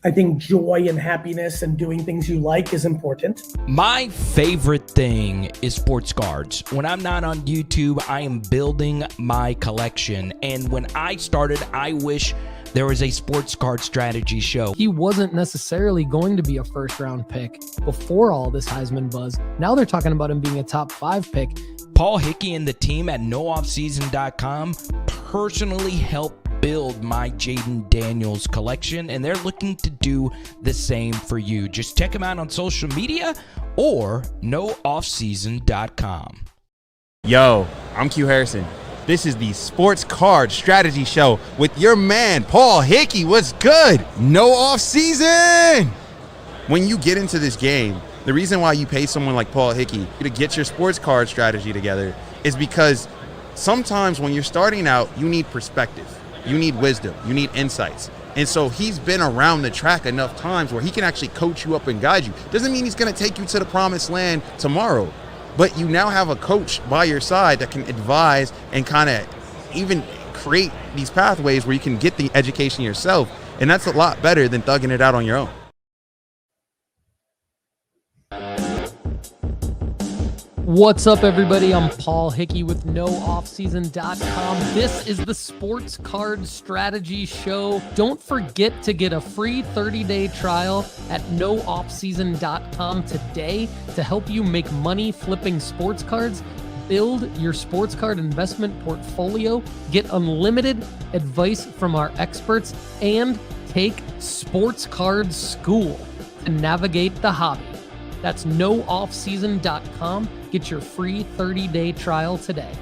I think joy and happiness and doing things you like is important. My favorite thing is sports cards. When I'm not on YouTube, I am building my collection. And when I started, I wish there was a sports card strategy show. He wasn't necessarily going to be a first-round pick before all this Heisman buzz. Now they're talking about him being a top 5 pick. Paul Hickey and the team at nooffseason.com personally helped build my Jaden Daniels collection, and they're looking to do the same for you. Just check them out on social media or nooffseason.com. Yo, I'm Q Harrison. This is the Sports Card Strategy Show with your man, Paul Hickey. What's good? No off season. When you get into this game, the reason why you pay someone like Paul Hickey to get your sports card strategy together is because sometimes when you're starting out, you need perspective. You need wisdom, you need insights. And so he's been around the track enough times where he can actually coach you up and guide you. Doesn't mean he's gonna take you to the promised land tomorrow, but you now have a coach by your side that can advise and kind of even create these pathways where you can get the education yourself. And that's a lot better than thugging it out on your own. What's up, everybody? I'm Paul Hickey with nooffseason.com. This is the Sports Card Strategy Show. Don't forget to get a free 30-day trial at nooffseason.com today to help you make money flipping sports cards, build your sports card investment portfolio, get unlimited advice from our experts, and take sports card school to navigate the hobby. That's nooffseason.com. Get your free 30-day trial today.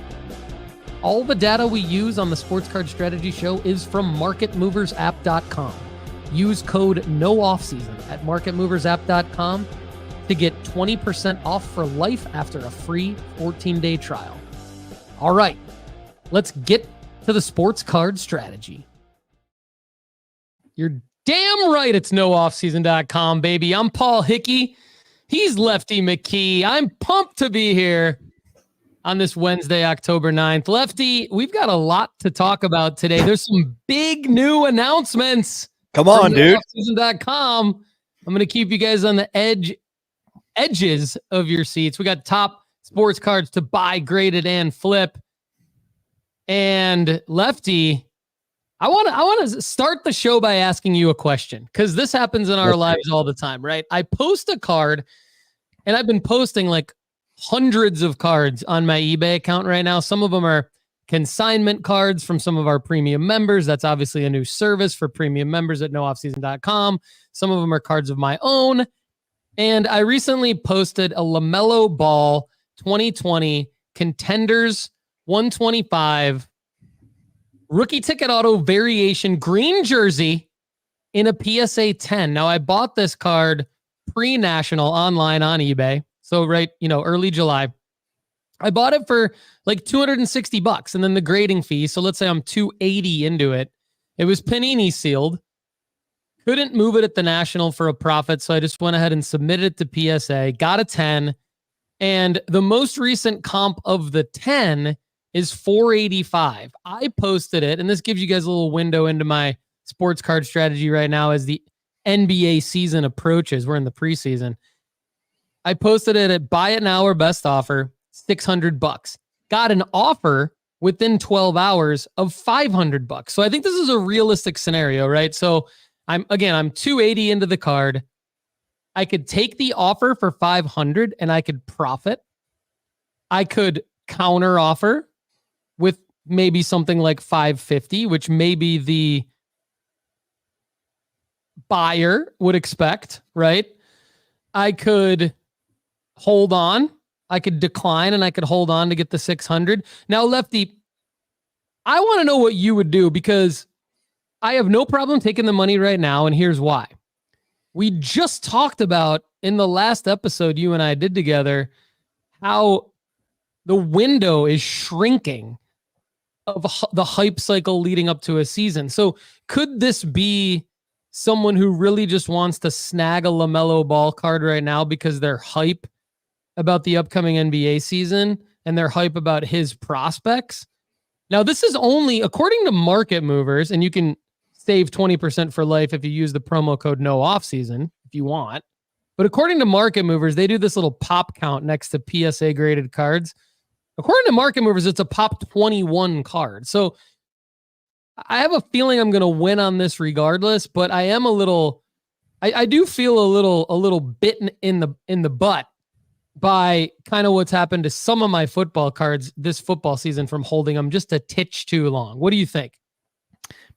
All the data we use on the Sports Card Strategy Show is from marketmoversapp.com. Use code NOOFFSEASON at marketmoversapp.com to get 20% off for life after a free 14-day trial. All right, let's get to the Sports Card Strategy. You're damn right it's nooffseason.com, baby. I'm Paul Hickey. He's Lefty McKee. I'm pumped to be here on this Wednesday, October 9th. Lefty, we've got a lot to talk about today. There's some big new announcements. Come on, dude. Season.com. I'm going to keep you guys on the edges of your seats. We got top sports cards to buy, graded, and flip. And Lefty, I want to start the show by asking you a question, because this happens in our lives all the time, right? I post a card, and I've been posting like hundreds of cards on my eBay account right now. Some of them are consignment cards from some of our premium members. That's obviously a new service for premium members at nooffseason.com. Some of them are cards of my own. And I recently posted a LaMelo Ball 2020 Contenders 125 rookie ticket auto variation green jersey in a PSA 10. Now, I bought this card pre-national online on eBay. So early July. I bought it for like $260 and then the grading fee. So let's say I'm $280 into it. It was Panini sealed. Couldn't move it at the national for a profit. So I just went ahead and submitted it to PSA, got a 10. And the most recent comp of the 10 is $485. I posted it, and this gives you guys a little window into my sports card strategy right now as the NBA season approaches. We're in the preseason. I posted it at buy it now or best offer, $600. Got an offer within 12 hours of $500. So I think this is a realistic scenario, right? So I'm $280 into the card. I could take the offer for $500 and I could profit. I could counter offer with maybe something like $550, which maybe the buyer would expect, right? I could hold on. I could decline and I could hold on to get the $600. Now, Lefty, I want to know what you would do, because I have no problem taking the money right now, and here's why. We just talked about in the last episode you and I did together how the window is shrinking of the hype cycle leading up to a season. So could this be someone who really just wants to snag a LaMelo Ball card right now because they're hype about the upcoming NBA season and they're hype about his prospects? Now, this is only, according to Market Movers, and you can save 20% for life if you use the promo code no offseason if you want. But according to Market Movers, they do this little pop count next to PSA graded cards. According to Market Movers, it's a pop 21 card. So I have a feeling I'm going to win on this regardless, but I am a little, I do feel a little bitten in the butt by kind of what's happened to some of my football cards this football season from holding them just a titch too long. What do you think?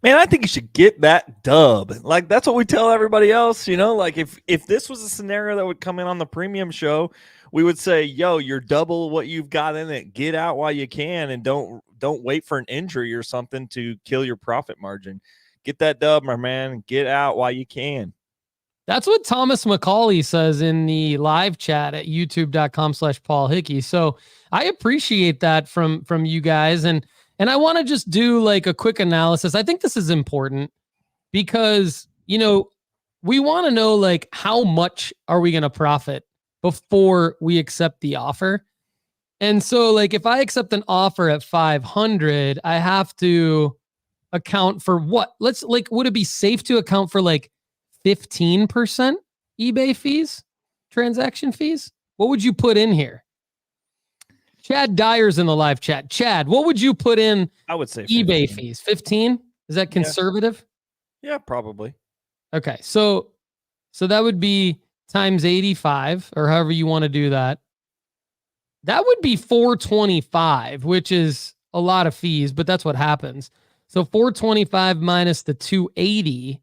Man, I think you should get that dub. Like, that's what we tell everybody else, you know? Like, if this was a scenario that would come in on the premium show, we would say, yo, you're double what you've got in it. Get out while you can, and don't wait for an injury or something to kill your profit margin. Get that dub, my man. Get out while you can. That's what Thomas McCauley says in the live chat at youtube.com/Paul Hickey. So I appreciate that from you guys. And I want to just do like a quick analysis. I think this is important because, you know, we want to know like how much are we going to profit before we accept the offer. And so like if I accept an offer at 500, I have to account for what? Let's like, would it be safe to account for like 15% eBay fees, transaction fees? What would you put in here? Chad Dyer's in the live chat. Chad, what would you put in? I would say eBay 15. fees. 15? Is that conservative? Yeah, probably. Okay. So that would be times 85 or however you want to do that. That would be 425, which is a lot of fees, but that's what happens. So 425 minus the 280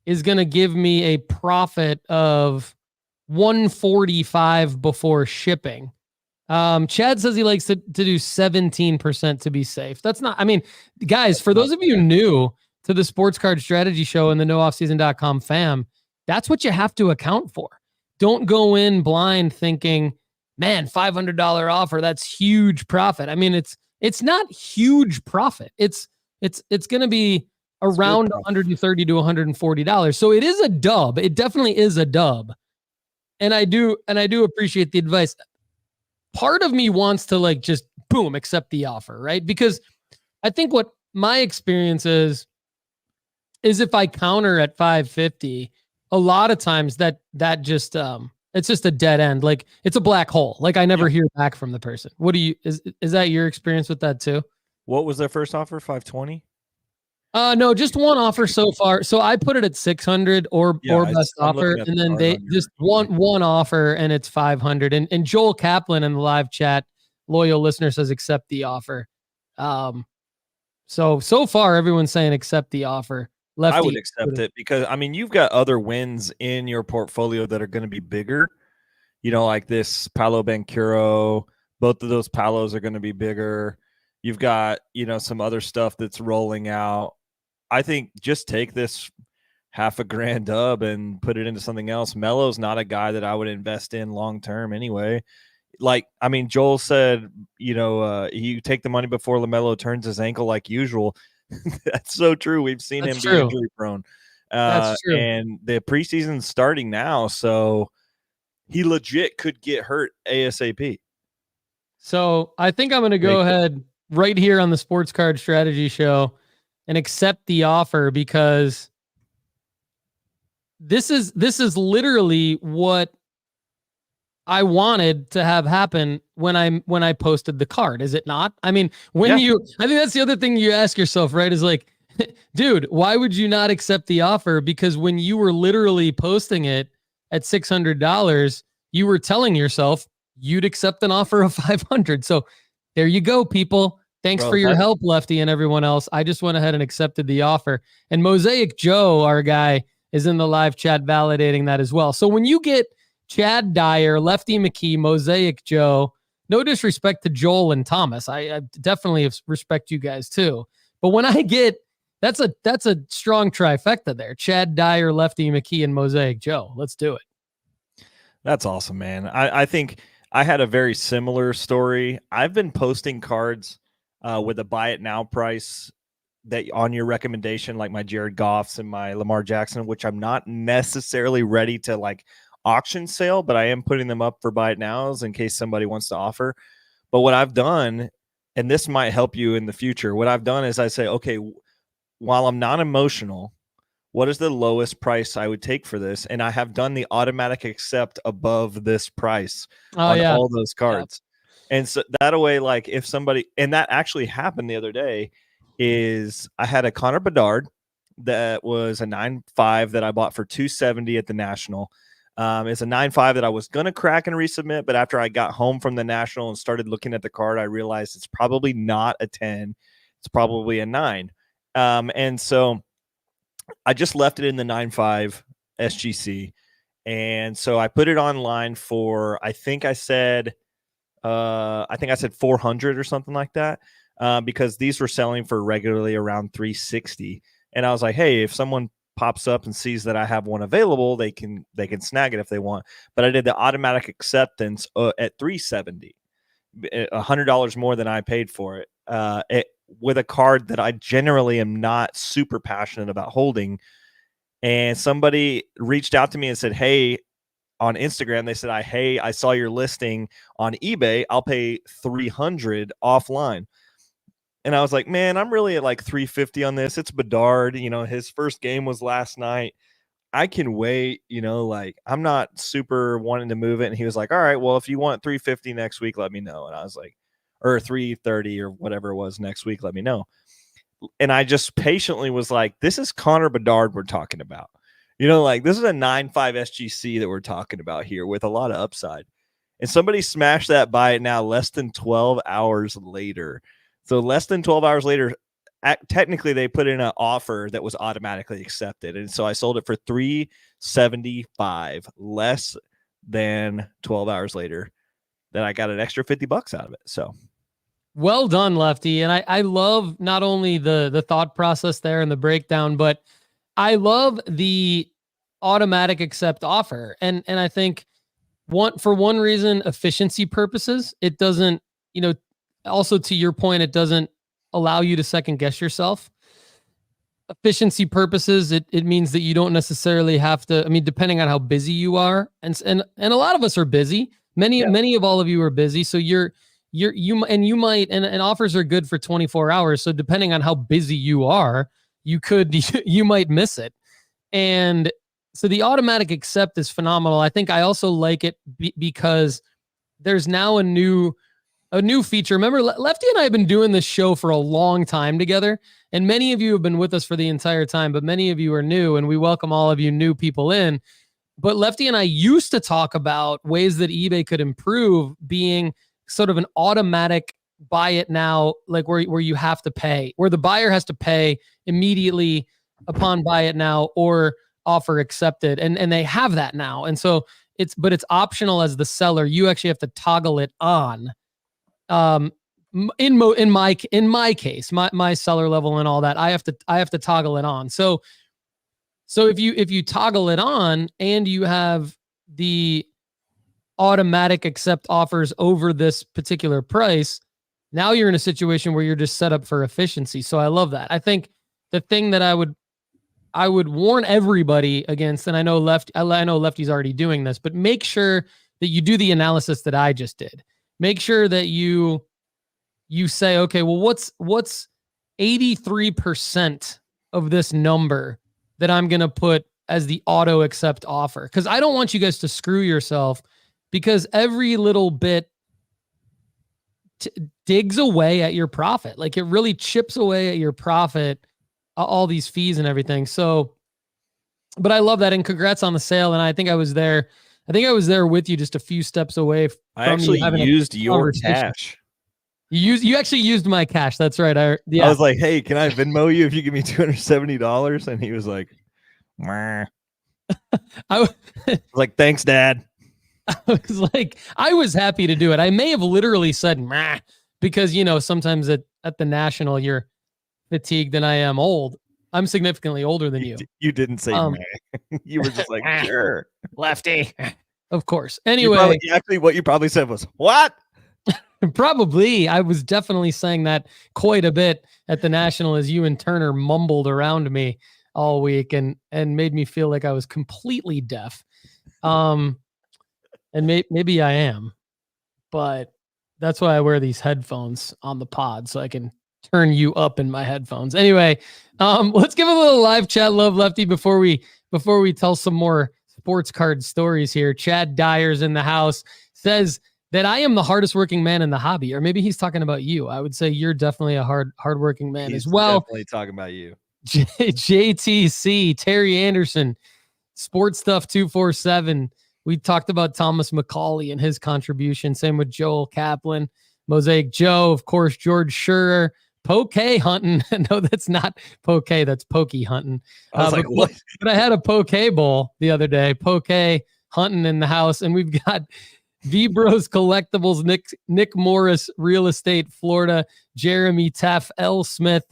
is going to give me a profit of 145 before shipping. Chad says he likes to do 17% to be safe. That's not, I mean, guys, for those of you new to the Sports Card Strategy Show and the nooffseason.com fam, that's what you have to account for. Don't go in blind thinking, man, $500 offer, that's huge profit. I mean, it's not huge profit. It's going to be around $130 to $140. So it is a dub. It definitely is a dub. And I do appreciate the advice. Part of me wants to like just boom, accept the offer, right? Because I think what my experience is if I counter at 550, a lot of times that just it's just a dead end. Like it's a black hole. Like I never hear back from the person. What do you is that your experience with that too? What was their first offer? 520? No, just one offer so far. So I put it at 600 or best offer, and then they just one offer and it's 500. And Joel Kaplan in the live chat, loyal listener, says accept the offer. So far everyone's saying accept the offer. Lefty, I would accept it because I mean you've got other wins in your portfolio that are going to be bigger. You know, like this Paolo Banchero. Both of those Palos are going to be bigger. You've got, you know, some other stuff that's rolling out. I think just take this $500,000 dub and put it into something else. Melo's not a guy that I would invest in long term anyway. Like, I mean, Joel said, you know, you take the money before LaMelo turns his ankle like usual. That's so true. We've seen him be injury prone. That's true. And the preseason's starting now, so he legit could get hurt ASAP. So I think I'm going to go ahead right here on the Sports Card Strategy Show and accept the offer because this is literally what I wanted to have happen when I posted the card. Is it not? I mean, I think that's the other thing you ask yourself, right? Is like, dude, why would you not accept the offer? Because when you were literally posting it at $600, you were telling yourself you'd accept an offer of 500. So there you go, people. Thanks for your help, Lefty, and everyone else. I just went ahead and accepted the offer. And Mosaic Joe, our guy, is in the live chat validating that as well. So when you get Chad Dyer, Lefty McKee, Mosaic Joe, no disrespect to Joel and Thomas. I definitely respect you guys too. But when I get, that's a strong trifecta there. Chad Dyer, Lefty McKee, and Mosaic Joe. Let's do it. That's awesome, man. I think I had a very similar story. I've been posting cards with a buy it now price that on your recommendation, like my Jared Goffs and my Lamar Jackson, which I'm not necessarily ready to like auction sale, but I am putting them up for buy it nows in case somebody wants to offer. But what I've done, and this might help you in the future, what I've done is I say, okay, while I'm not emotional, what is the lowest price I would take for this? And I have done the automatic accept above this price on all those cards. And so that way, like if somebody, and that actually happened the other day, is I had a Connor Bedard that was a 9.5 that I bought for $270 at the National. It's a 9.5 that I was going to crack and resubmit, but after I got home from the National and started looking at the card, I realized it's probably not a 10. It's probably a 9. And so I just left it in the 9.5 SGC. And so I put it online for, I think I said 400 or something like that, because these were selling for regularly around 360. And I was like, hey, if someone pops up and sees that I have one available, they can snag it if they want. But I did the automatic acceptance at 370, $100 more than I paid for it, with a card that I generally am not super passionate about holding. And somebody reached out to me and said, hey, on Instagram, they said, hey, I saw your listing on eBay. I'll pay $300 offline. And I was like, man, I'm really at like 350 on this. It's Bedard. You know, his first game was last night. I can wait, you know, like I'm not super wanting to move it. And he was like, all right, well, if you want 350 next week, let me know. And I was like, or 330 or whatever it was next week, let me know. And I just patiently was like, this is Connor Bedard we're talking about. You know, like this is a 9.5 SGC that we're talking about here with a lot of upside. And somebody smashed that buy it now less than 12 hours later. So less than 12 hours later, technically they put in an offer that was automatically accepted. And so I sold it for $375 less than 12 hours later. Then I got an extra $50 out of it. So well done, Lefty. And I love not only the thought process there and the breakdown, but I love the automatic accept offer. And I think for one reason, efficiency purposes, it doesn't, you know, also to your point, it doesn't allow you to second guess yourself. Efficiency purposes, it means that you don't necessarily have to, I mean, depending on how busy you are, and a lot of us are busy. Many of all of you are busy. So you might, and offers are good for 24 hours. So depending on how busy you are, you might miss it. And so the automatic accept is phenomenal. I think I also like it because there's now a new feature. Remember, Lefty and I have been doing this show for a long time together, and many of you have been with us for the entire time, but many of you are new, and we welcome all of you new people in. But Lefty and I used to talk about ways that eBay could improve, being sort of an automatic buy it now, like where you have to pay, where the buyer has to pay immediately upon buy it now or offer accepted. And they have that now. And so it's optional as the seller. You actually have to toggle it on. In my case, my seller level and all that, I have to toggle it on. So if you toggle it on and you have the automatic accept offers over this particular price, now you're in a situation where you're just set up for efficiency. So I love that. I think the thing that I would warn everybody against, and I know Lefty's already doing this, but make sure that you do the analysis that I just did. Make sure that you say, okay, well, what's 83% of this number that I'm going to put as the auto accept offer? Because I don't want you guys to screw yourself, because every little bit digs away at your profit. Like it really chips away at your profit, all these fees and everything. So, but I love that. And congrats on the sale. And I think I was there with you just a few steps away. I actually used your cash. You actually used my cash. That's right. I was like, hey, can I Venmo you if you give me $270? And he was like, I was like, thanks, Dad. I was happy to do it. I may have literally said, meh, because, you know, sometimes at the National, you're fatigued and I am old. I'm significantly older than you. You didn't say meh. You were just like, sure. Lefty. Of course. Anyway. What you probably said was, what? Probably. I was definitely saying that quite a bit at the National as you and Turner mumbled around me all week and made me feel like I was completely deaf. And maybe I am, but that's why I wear these headphones on the pod, so I can turn you up in my headphones. Anyway, let's give a little live chat love, Lefty, before we tell some more sports card stories here. Chad Dyer's in the house, says that I am the hardest working man in the hobby, or maybe he's talking about you. I would say you're definitely a hardworking man He's as well. definitely talking about you. JTC, Terry Anderson, Sports Stuff 247. We talked about Thomas McCauley and his contribution. Same with Joel Kaplan, Mosaic Joe, of course, George Schurer, Poke hunting. No, that's not Poke. That's Pokey hunting. I was like, what? But I had a Poke bowl the other day. Poke hunting in the house, and we've got V-Bros Collectibles, Nick Morris, Real Estate, Florida, Jeremy Teff, L. Smith,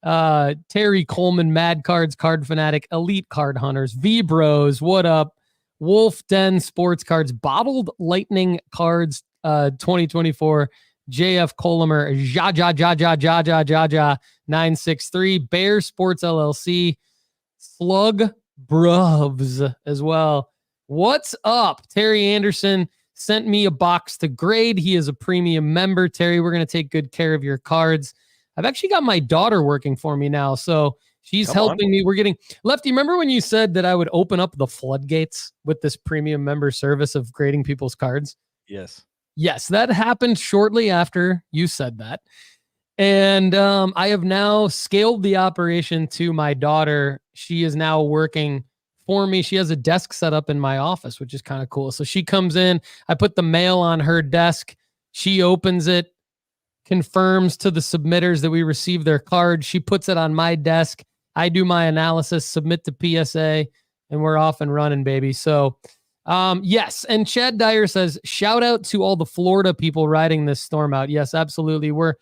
Terry Coleman, Mad Cards, Card Fanatic, Elite Card Hunters, V-Bros, what up? Wolf Den Sports Cards, Bottled Lightning Cards, 2024. JF Colomer, Jaja 963, Bear Sports LLC, Slug Bruvs as well. What's up? Terry Anderson sent me a box to grade. He is a premium member. Terry, we're going to take good care of your cards. I've actually got my daughter working for me now, so she's helping me. We're getting Lefty. Remember when you said that I would open up the floodgates with this premium member service of grading people's cards? Yes, that happened shortly after you said that. And I have now scaled the operation to my daughter. She is now working for me. She has a desk set up in my office, which is kind of cool. So she comes in, I put the mail on her desk. She opens it, confirms to the submitters that we received their card. She puts it on my desk. I do my analysis, submit to PSA, and we're off and running, baby. So yes. And Chad Dyer says, shout out to all the Florida people riding this storm out. Yes, absolutely. We're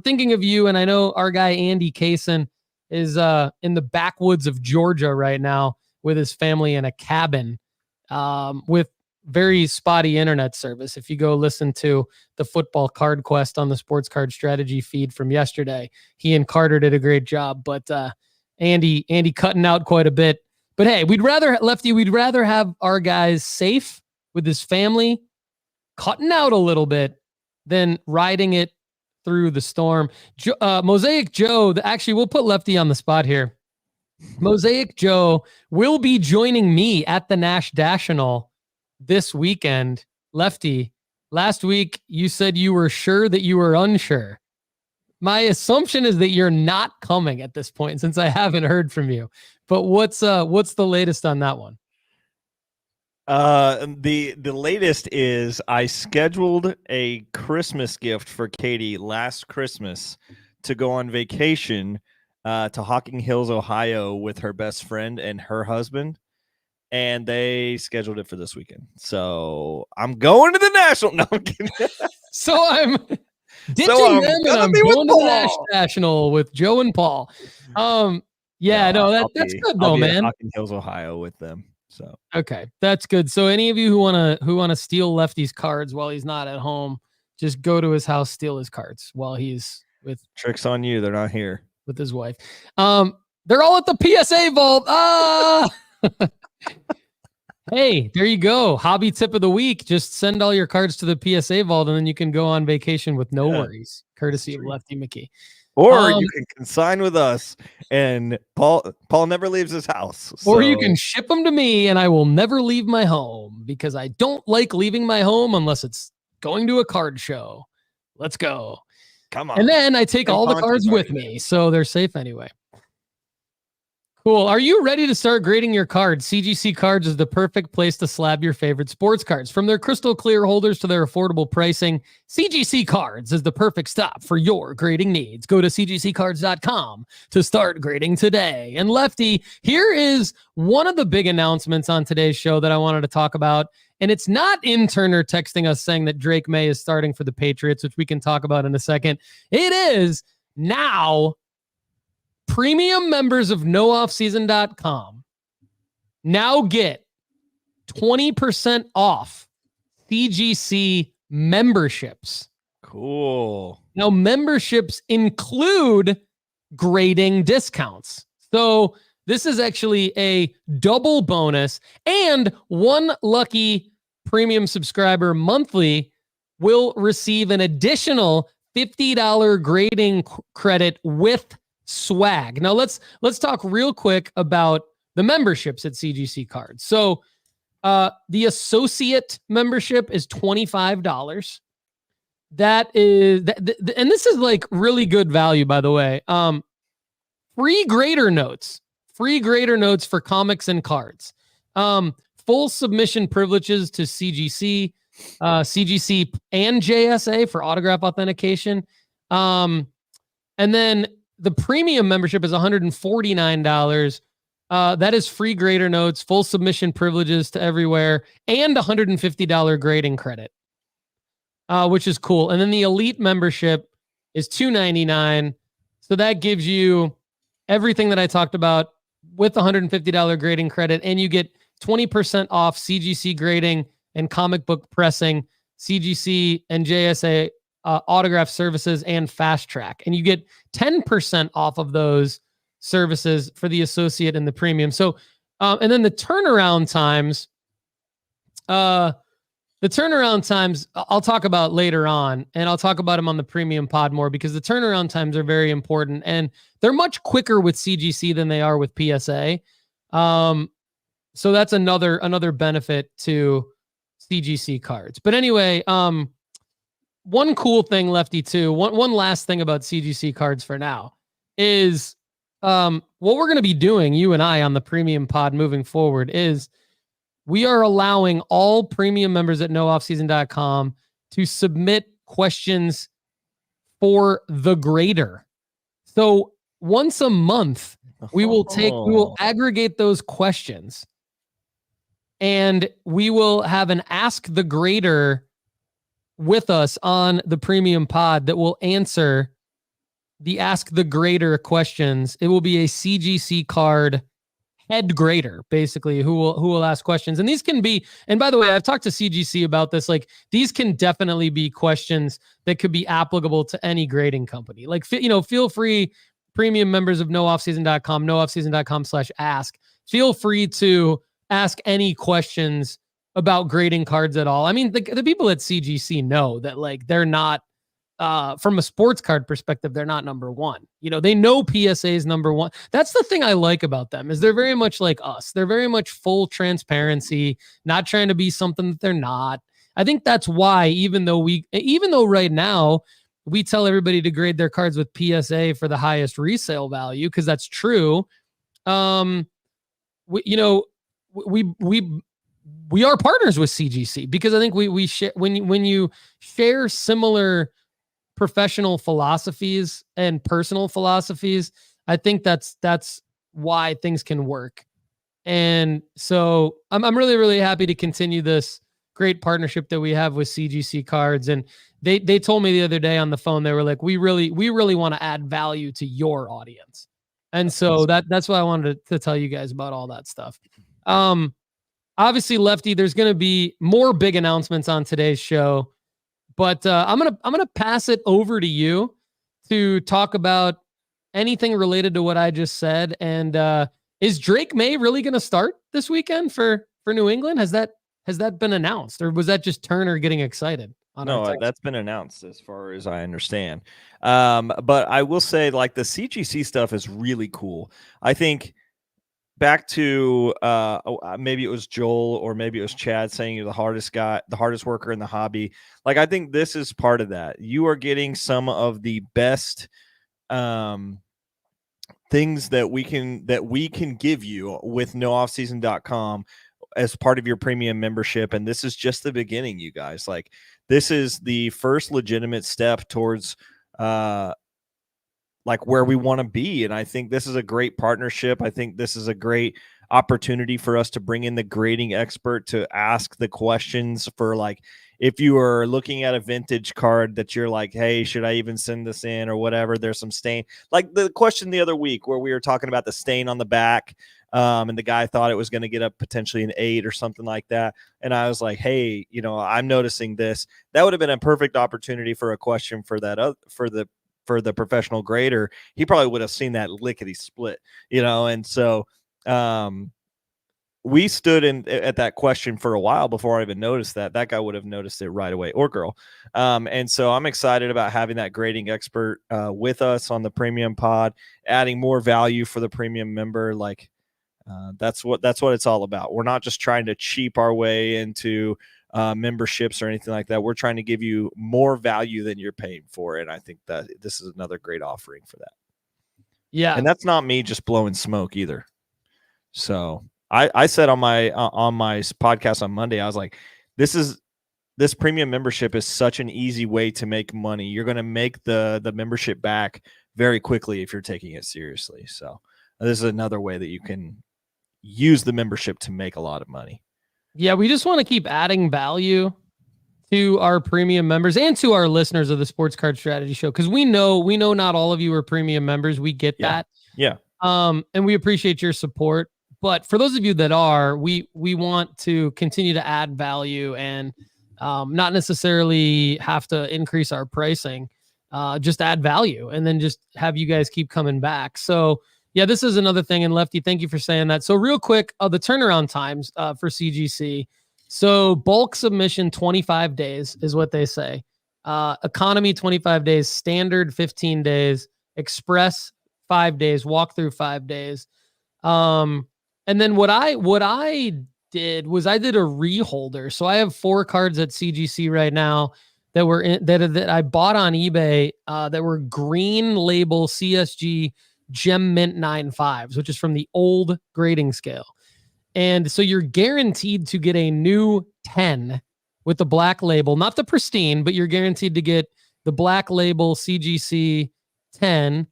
thinking of you. And I know our guy, Andy Kaysen, is in the backwoods of Georgia right now with his family in a cabin with very spotty internet service. If you go listen to the Football Card Quest on the Sports Card Strategy feed from yesterday, he and Carter did a great job, but Andy cutting out quite a bit. But hey, we'd rather have our guys safe with his family, cutting out a little bit than riding it through the storm. Mosaic Joe, actually, we'll put Lefty on the spot here. Mosaic Joe will be joining me at the Nash National this weekend. Lefty, last week you said you were sure that you were unsure. My assumption is that you're not coming at this point since I haven't heard from you. But what's the latest on that one? The latest is I scheduled a Christmas gift for Katie last Christmas to go on vacation to Hocking Hills, Ohio with her best friend and her husband. And they scheduled it for this weekend. So I'm going to the National. No, I'm kidding. So I'm ditching them and I'm going to the Nash National with Joe and Paul. Yeah, no, that's good though, man. Hocking Hills, Ohio with them. So okay, that's good. So any of you who wanna steal Lefty's cards while he's not at home, just go to his house, steal his cards while he's with tricks on you. They're not here with his wife. They're all at the PSA vault. Hey, there you go. Hobby tip of the week. Just send all your cards to the PSA vault and then you can go on vacation with no worries. Courtesy of Lefty McKee. Or you can consign with us and Paul never leaves his house. So. Or you can ship them to me and I will never leave my home because I don't like leaving my home unless it's going to a card show. Let's go. Come on. And then I take all the cards with me, so they're safe anyway. Cool. Are you ready to start grading your cards? CGC Cards is the perfect place to slab your favorite sports cards. From their crystal clear holders to their affordable pricing, CGC Cards is the perfect stop for your grading needs. Go to cgccards.com to start grading today. And Lefty, here is one of the big announcements on today's show that I wanted to talk about. And it's not Turner texting us saying that Drake Maye is starting for the Patriots, which we can talk about in a second. It is now premium members of nooffseason.com now get 20% off CGC memberships. Cool. Now, memberships include grading discounts. So this is actually a double bonus, and one lucky premium subscriber monthly will receive an additional $50 grading credit with swag. Now let's talk real quick about the memberships at CGC Cards. So the associate membership is $25. That is, and this is like really good value, by the way. Free grader notes for comics and cards. Full submission privileges to CGC, CGC and JSA for autograph authentication. And then the premium membership is $149. That is free grader notes, full submission privileges to everywhere, and $150 grading credit, which is cool. And then the elite membership is $299. So that gives you everything that I talked about with $150 grading credit, and you get 20% off CGC grading and comic book pressing, CGC and JSA autograph services, and fast track. And you get 10% off of those services for the associate and the premium. So, and then the turnaround times, I'll talk about later on, and I'll talk about them on the premium pod more, because the turnaround times are very important, and they're much quicker with CGC than they are with PSA. So that's another benefit to CGC Cards. But anyway, one cool thing, Lefty, too, one last thing about CGC Cards for now is what we're going to be doing, you and I, on the premium pod moving forward, is we are allowing all premium members at nooffseason.com to submit questions for the grader. So once a month, we will aggregate those questions, and we will have an Ask the Grader with us on the premium pod that will answer the Ask the Grader questions. It will be a CGC card head grader, basically, who will ask questions. And these can be, and by the way, I've talked to CGC about this, like, these can definitely be questions that could be applicable to any grading company. Like, feel free, premium members of nooffseason.com, nooffseason.com/ask, feel free to ask any questions about grading cards at all. I mean, the people at CGC know that, like, they're not, from a sports card perspective, they're not number one. They know PSA is number one. That's the thing I like about them, is they're very much like us. They're very much full transparency, not trying to be something that they're not. I think that's why, even though right now we tell everybody to grade their cards with PSA for the highest resale value, because that's true. We are partners with CGC, because I think we share, when you share similar professional philosophies and personal philosophies, I think that's why things can work. And so I'm really, really happy to continue this great partnership that we have with CGC Cards. And they told me the other day on the phone, they were like, we really want to add value to your audience. And so that's why I wanted to tell you guys about all that stuff. Obviously, Lefty, there's going to be more big announcements on today's show, but I'm gonna pass it over to you to talk about anything related to what I just said. And is Drake Maye really going to start this weekend for New England? Has that been announced, or was that just Turner getting excited? No, that's been announced as far as I understand. But I will say, like, the CGC stuff is really cool. I think back to maybe it was Joel or maybe it was Chad saying you're the hardest worker in the hobby. Like, I think this is part of that. You are getting some of the best things that we can give you with nooffseason.com as part of your premium membership. And this is just the beginning, you guys. Like, this is the first legitimate step towards like where we want to be. And I think this is a great partnership. I think this is a great opportunity for us to bring in the grading expert to ask the questions for, like, if you are looking at a vintage card that you're like, hey, should I even send this in or whatever? There's some stain. Like the question the other week where we were talking about the stain on the back. And the guy thought it was going to get up potentially an 8 or something like that. And I was like, hey, I'm noticing this. That would have been a perfect opportunity for a question for that, for the professional grader. He probably would have seen that lickety split, and so we stood at that question for a while before I even noticed that. That guy would have noticed it right away, or girl. And so I'm excited about having that grading expert with us on the premium pod, adding more value for the premium member. Like that's what it's all about. We're not just trying to cheap our way into memberships or anything like that. We're trying to give you more value than you're paying for. And I think that this is another great offering for that. Yeah. And that's not me just blowing smoke either. So I said on my podcast on Monday, I was like, this premium membership is such an easy way to make money. You're going to make the membership back very quickly if you're taking it seriously. So this is another way that you can use the membership to make a lot of money. Yeah, we just want to keep adding value to our premium members and to our listeners of the Sports Card Strategy Show, because we know not all of you are premium members. We get that. Yeah. And we appreciate your support. But for those of you that are, we want to continue to add value and not necessarily have to increase our pricing, just add value and then just have you guys keep coming back. So yeah, this is another thing. And Lefty, thank you for saying that. So real quick, the turnaround times for CGC. So bulk submission, 25 days is what they say. Economy, 25 days. Standard, 15 days. Express, 5 days. Walkthrough, 5 days. And then what I did was I did a reholder. So I have 4 cards at CGC right now that I bought on eBay that were green label CSG Gem Mint 9.5s, which is from the old grading scale. And so you're guaranteed to get a new 10 with the black label, not the pristine, but you're guaranteed to get the black label CGC 10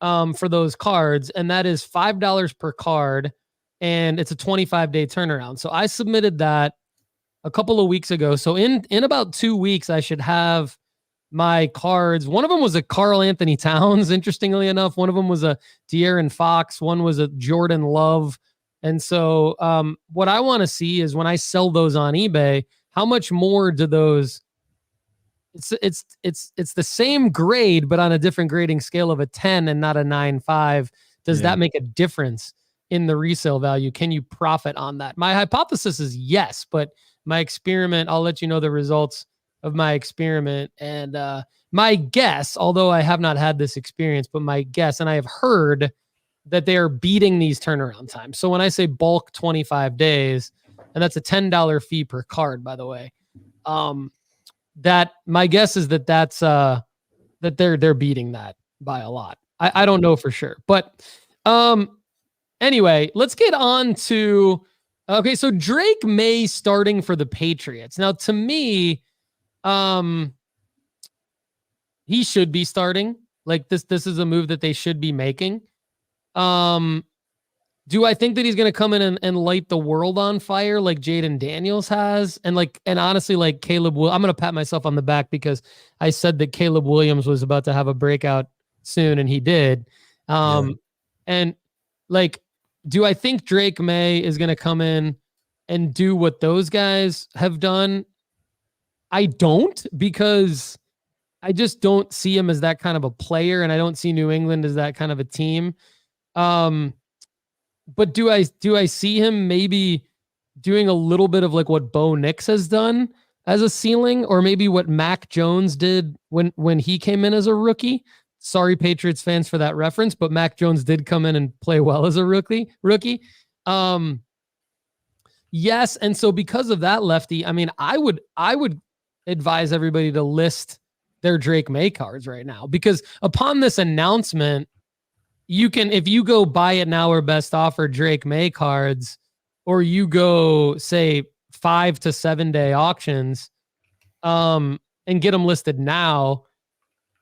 for those cards. And that is $5 per card. And it's a 25-day turnaround. So I submitted that a couple of weeks ago. So in about 2 weeks, I should have my cards. One of them was a Karl Anthony Towns, interestingly enough. One of them was a De'Aaron Fox. One was a Jordan Love. And so what I want to see is when I sell those on eBay, how much more do those... It's the same grade, but on a different grading scale of a 10 and not a 9.5. Does that make a difference in the resale value? Can you profit on that? My hypothesis is yes, but my experiment, I'll let you know the results of my experiment. And my guess, although I have not had this experience, but my guess, and I have heard that they are beating these turnaround times. So when I say bulk 25 days, and that's a $10 fee per card, by the way, that my guess is that's that they're beating that by a lot. I don't know for sure, but anyway, let's get on to, okay, so Drake Maye starting for the Patriots. Now, to me, he should be starting. Like this is a move that they should be making. Do I think that he's going to come in and light the world on fire like Jaden Daniels has? And honestly, like Caleb, I'm going to pat myself on the back because I said that Caleb Williams was about to have a breakout soon, and he did. And like, do I think Drake Maye is going to come in and do what those guys have done? I don't, because I just don't see him as that kind of a player, and I don't see New England as that kind of a team. But do I see him maybe doing a little bit of like what Bo Nix has done as a ceiling, or maybe what Mac Jones did when he came in as a rookie? Sorry, Patriots fans, for that reference, but Mac Jones did come in and play well as a rookie. Yes. And so because of that, Lefty, I mean, I would advise everybody to list their Drake Maye cards right now, because upon this announcement, you can, if you go buy it now or best offer Drake Maye cards, or you go say 5 to 7 day auctions, and get them listed now,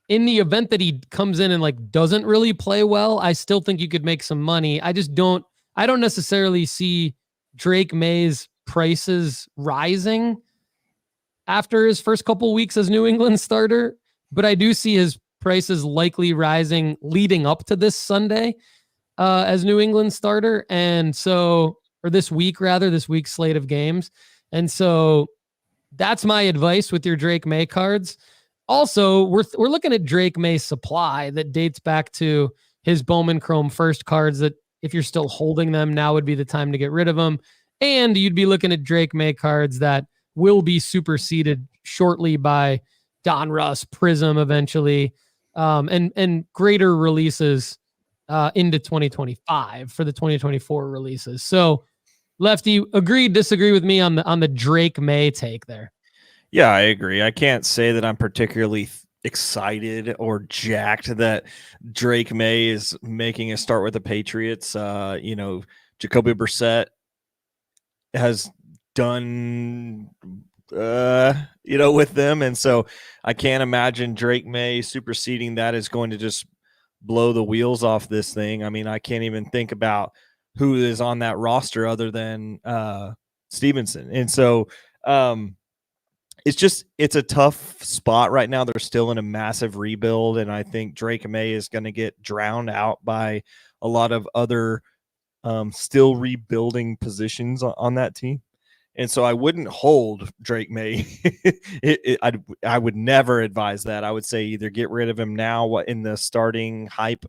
in the event that he comes in and like doesn't really play well, I still think you could make some money. I don't necessarily see Drake Maye's prices rising after his first couple weeks as New England starter, but I do see his prices likely rising leading up to this Sunday as New England starter. And so, or this week's slate of games. And so that's my advice with your Drake Maye cards. Also, we're looking at Drake Maye's supply that dates back to his Bowman Chrome first cards that if you're still holding them, now would be the time to get rid of them. And you'd be looking at Drake Maye cards that will be superseded shortly by Don Russ, Prism eventually, and greater releases into 2025 for the 2024 releases. So, Lefty, agree, disagree with me on the Drake Maye take there? Yeah, I agree. I can't say that I'm particularly excited or jacked that Drake Maye is making a start with the Patriots. Jacoby Brissett has done, with them. And so I can't imagine Drake Maye superseding that is going to just blow the wheels off this thing. I mean, I can't even think about who is on that roster other than Stevenson. And so it's a tough spot right now. They're still in a massive rebuild. And I think Drake Maye is going to get drowned out by a lot of other still rebuilding positions on that team. And so I wouldn't hold Drake Maye. I would never advise that. I would say either get rid of him now in the starting hype.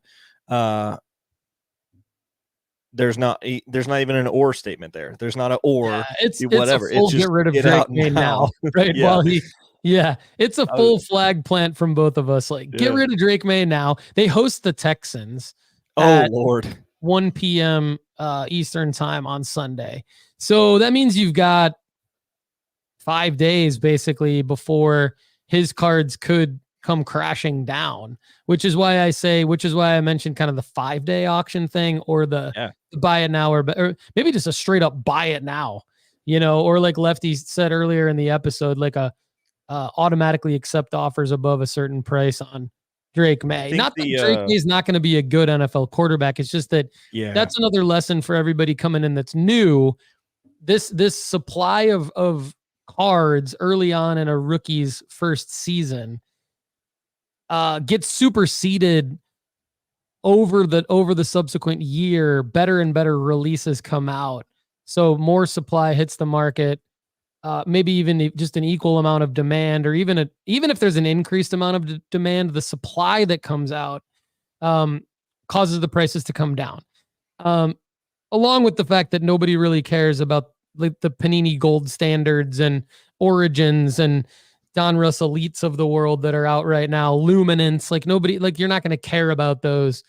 There's not even an or statement there. There's not an or. Yeah, it's whatever. It's a full it's just get rid of Drake Maye now, right? Yeah. It's a full flag plant from both of us. Like, get rid of Drake Maye now. They host the Texans. Oh Lord. 1 p.m. Eastern time on Sunday. So that means you've got 5 days basically before his cards could come crashing down, which is why I mentioned kind of the 5-day auction thing or the buy it now or maybe just a straight up buy it now, or like Lefty said earlier in the episode, like a automatically accept offers above a certain price on Drake Maye. Not that Drake Maye is not going to be a good NFL quarterback. It's just that that's another lesson for everybody coming in that's new. This supply of cards early on in a rookie's first season gets superseded over the subsequent year. Better and better releases come out, so more supply hits the market. Maybe even just an equal amount of demand, or even if there's an increased amount of demand, the supply that comes out causes the prices to come down. Along with the fact that nobody really cares about like the Panini Gold Standards and Origins and Don Russ Elites of the world that are out right now, Luminance, like nobody, like you're not going to care about those.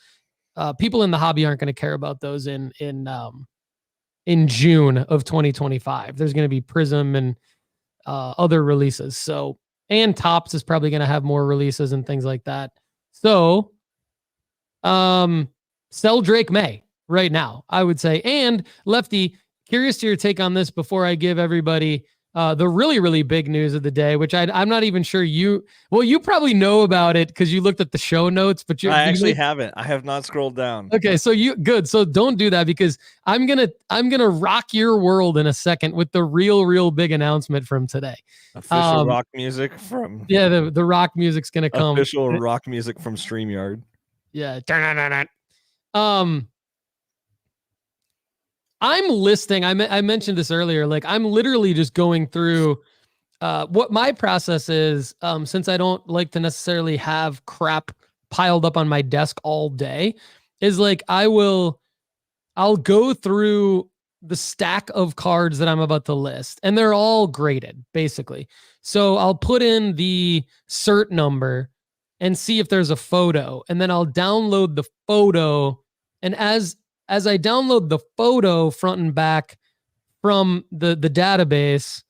People in the hobby aren't going to care about those in June of 2025. There's going to be Prism and other releases. So, and Topps is probably going to have more releases and things like that. So, sell Drake Maye right now, I would say. And Lefty, curious to your take on this before I give everybody the really, really big news of the day, which I'm not even sure you probably know about it because you looked at the show notes, but I actually haven't. I have not scrolled down. Okay, so good. So don't do that because I'm gonna rock your world in a second with the real big announcement from today. Official rock music from the rock music's gonna come. Official rock music from StreamYard. Yeah. I'm listing. I mentioned this earlier. Like I'm literally just going through what my process is. Since I don't like to necessarily have crap piled up on my desk all day, is like I'll go through the stack of cards that I'm about to list, and they're all graded basically. So I'll put in the cert number and see if there's a photo, and then I'll download the photo, and as I download the photo front and back from the database,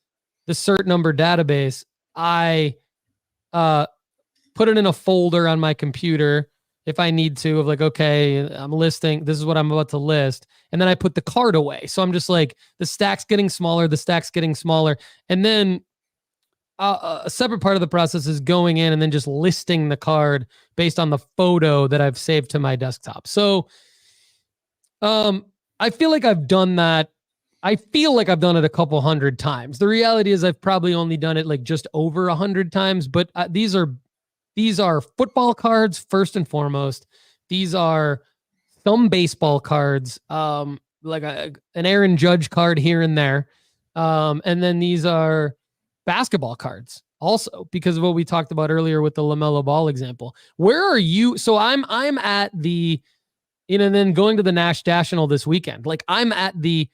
the cert number database, I put it in a folder on my computer if I need to, of like, okay, I'm listing, this is what I'm about to list. And then I put the card away. So I'm just like, the stack's getting smaller. And then a separate part of the process is going in and then just listing the card based on the photo that I've saved to my desktop. So I feel like I've done that. I feel like I've done it a couple hundred times. The reality is I've probably only done it like just over 100 times, but these are football cards first and foremost. These are some baseball cards, like an Aaron Judge card here and there. And then these are basketball cards also because of what we talked about earlier with the LaMelo Ball example. Where are you? So I'm at the, and then going to the National this weekend. Like I'm at the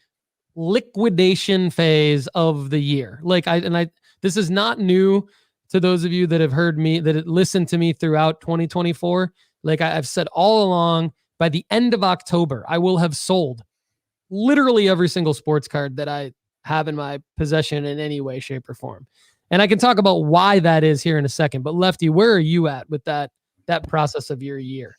liquidation phase of the year. This is not new to those of you that have heard me, that listened to me throughout 2024. Like I've said all along, by the end of October, I will have sold literally every single sports card that I have in my possession in any way, shape, or form. And I can talk about why that is here in a second. But Lefty, where are you at with that process of your year?